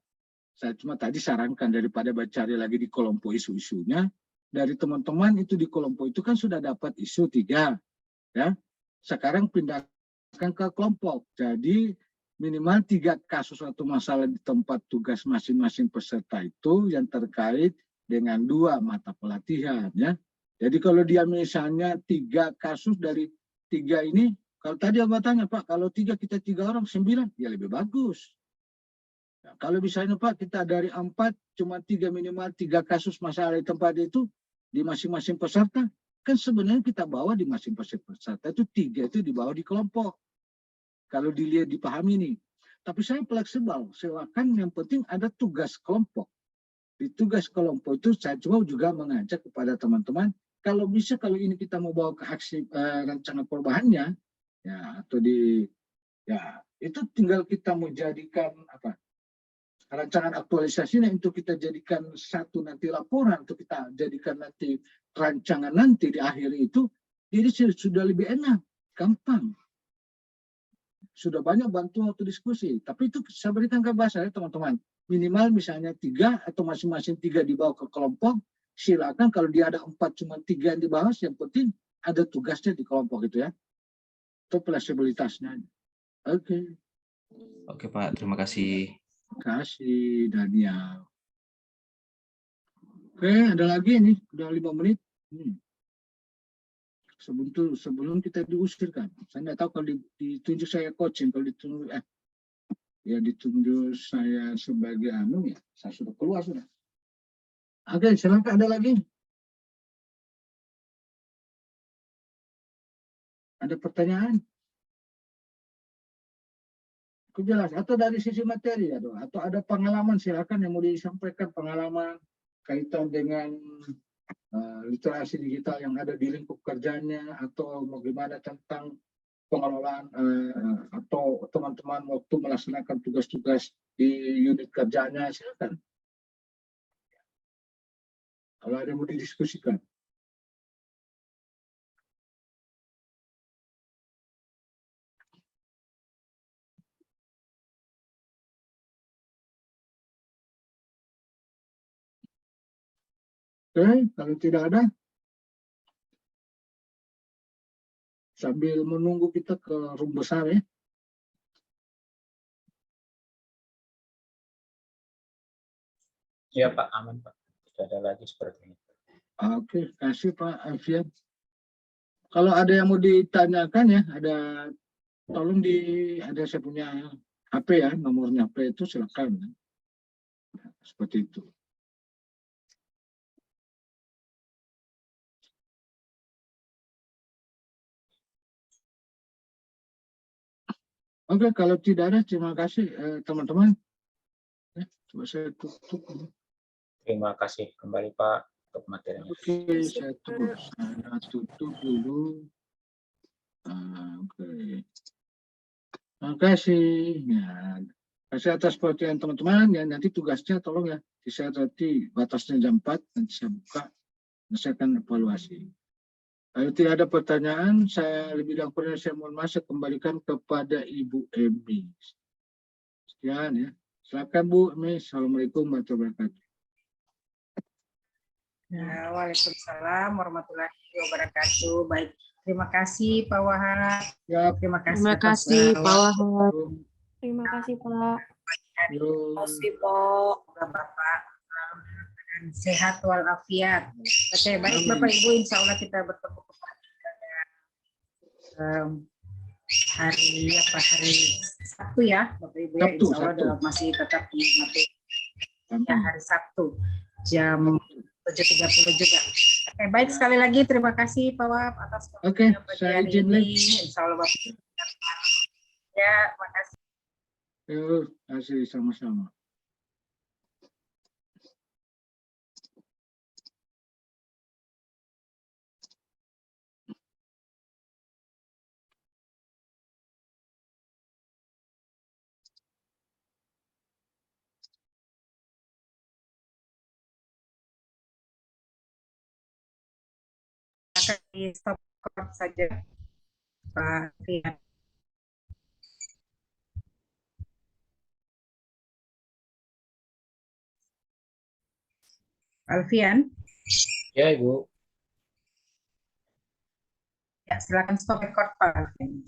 Saya cuma tadi sarankan daripada cari lagi di kelompok isu-isunya, dari teman-teman itu di kelompok itu kan sudah dapat isu 3, ya. Sekarang pindahkan ke kelompok. Jadi minimal 3 kasus atau masalah di tempat tugas masing-masing peserta itu yang terkait dengan 2 mata pelatihan, ya. Jadi kalau dia misalnya 3 kasus dari 3 ini, kalau tadi Abang tanya Pak, kalau 3 kita 3 orang 9, ya lebih bagus. Nah, kalau misalnya Pak kita dari 4 cuma 3 minimal 3 kasus masalah di tempat itu di masing-masing peserta, kan sebenarnya kita bawa di masing-masing peserta itu 3 itu dibawa di kelompok. Kalau dilihat dipahami nih. Tapi saya fleksibel, silakan yang penting ada tugas kelompok. Di tugas kelompok itu saya coba juga mengajak kepada teman-teman, kalau bisa kalau ini kita mau bawa ke aksi rancangan perubahannya, ya atau itu tinggal kita mau jadikan rancangan aktualisasinya untuk kita jadikan satu nanti laporan, untuk kita jadikan nanti rancangan nanti di akhir itu, jadi sudah lebih enak, gampang. Sudah banyak bantuan waktu diskusi, tapi itu saya berikan ke bahasa ya teman-teman. Minimal misalnya 3 atau masing-masing 3 dibawa ke kelompok, silakan kalau dia ada 4 cuma 3 yang dibahas, yang penting ada tugasnya di kelompok itu ya. Itu fleksibilitasnya. Oke. Oke Pak, terima kasih. Terima kasih Daniel. Oke, ada lagi nih, udah 5 menit. Sebelum kita diusirkan, saya nggak tahu kalau ditunjuk saya coaching, kalau ditunjuk ditunjuk saya sebagai ya, saya sudah keluar sudah. Oke, silakan ada lagi. Ada pertanyaan? Jelas atau dari sisi materi ya, atau ada pengalaman silakan yang mau disampaikan pengalaman kaitan dengan literasi digital yang ada di lingkup kerjanya atau bagaimana tentang pengelolaan atau teman-teman waktu melaksanakan tugas-tugas di unit kerjanya silakan. Kalau ada yang mau didiskusikan. Oke, kalau tidak ada, sambil menunggu kita ke room besar ya. Ya Pak, aman Pak. Tidak ada lagi seperti ini. Oke, kasih Pak Alfian. Kalau ada yang mau ditanyakan ya, tolong ada saya punya HP ya, nomornya HP itu silakan. Seperti itu. Oke, kalau tidak ada, terima kasih teman-teman. Coba saya tutup. Terima kasih kembali Pak untuk materinya. Oke, saya tutup dulu. Oke. Terima kasih. Ya, kasih atas perhatian teman-teman. Ya, nanti tugasnya tolong ya. Saya nanti batasnya jam 4, nanti saya buka. Saya akan evaluasi. Kalau tidak ada pertanyaan, saya lebih kurang saya mohon maaf, saya kembalikan kepada Ibu Emi. Sekian ya. Silakan Bu Emi. Assalamualaikum warahmatullahi wabarakatuh. Ya, waalaikumsalam warahmatullahi wabarakatuh. Baik, terima kasih Pak Wahab. Ya, terima kasih. Terima kasih Pak Wahab. Terima kasih Pak. Terima kasih Pak. Bapak sehat walafiat. Oke, baik Bapak Ibu, insya Allah kita bertemu hari Sabtu ya Bapak Ibu ya, insya Allah masih tetap di materi ya, hari Sabtu jam 7.30 juga. Oke, baik sekali lagi terima kasih Pak Wahab atas saya izin ini. Insya Allah Bapak ya, makasih. Terima kasih sama-sama. silakan di stop record saja, Pak Alfian. Alfian, Ya, Ibu. ya silakan stop record, Pak Alfian.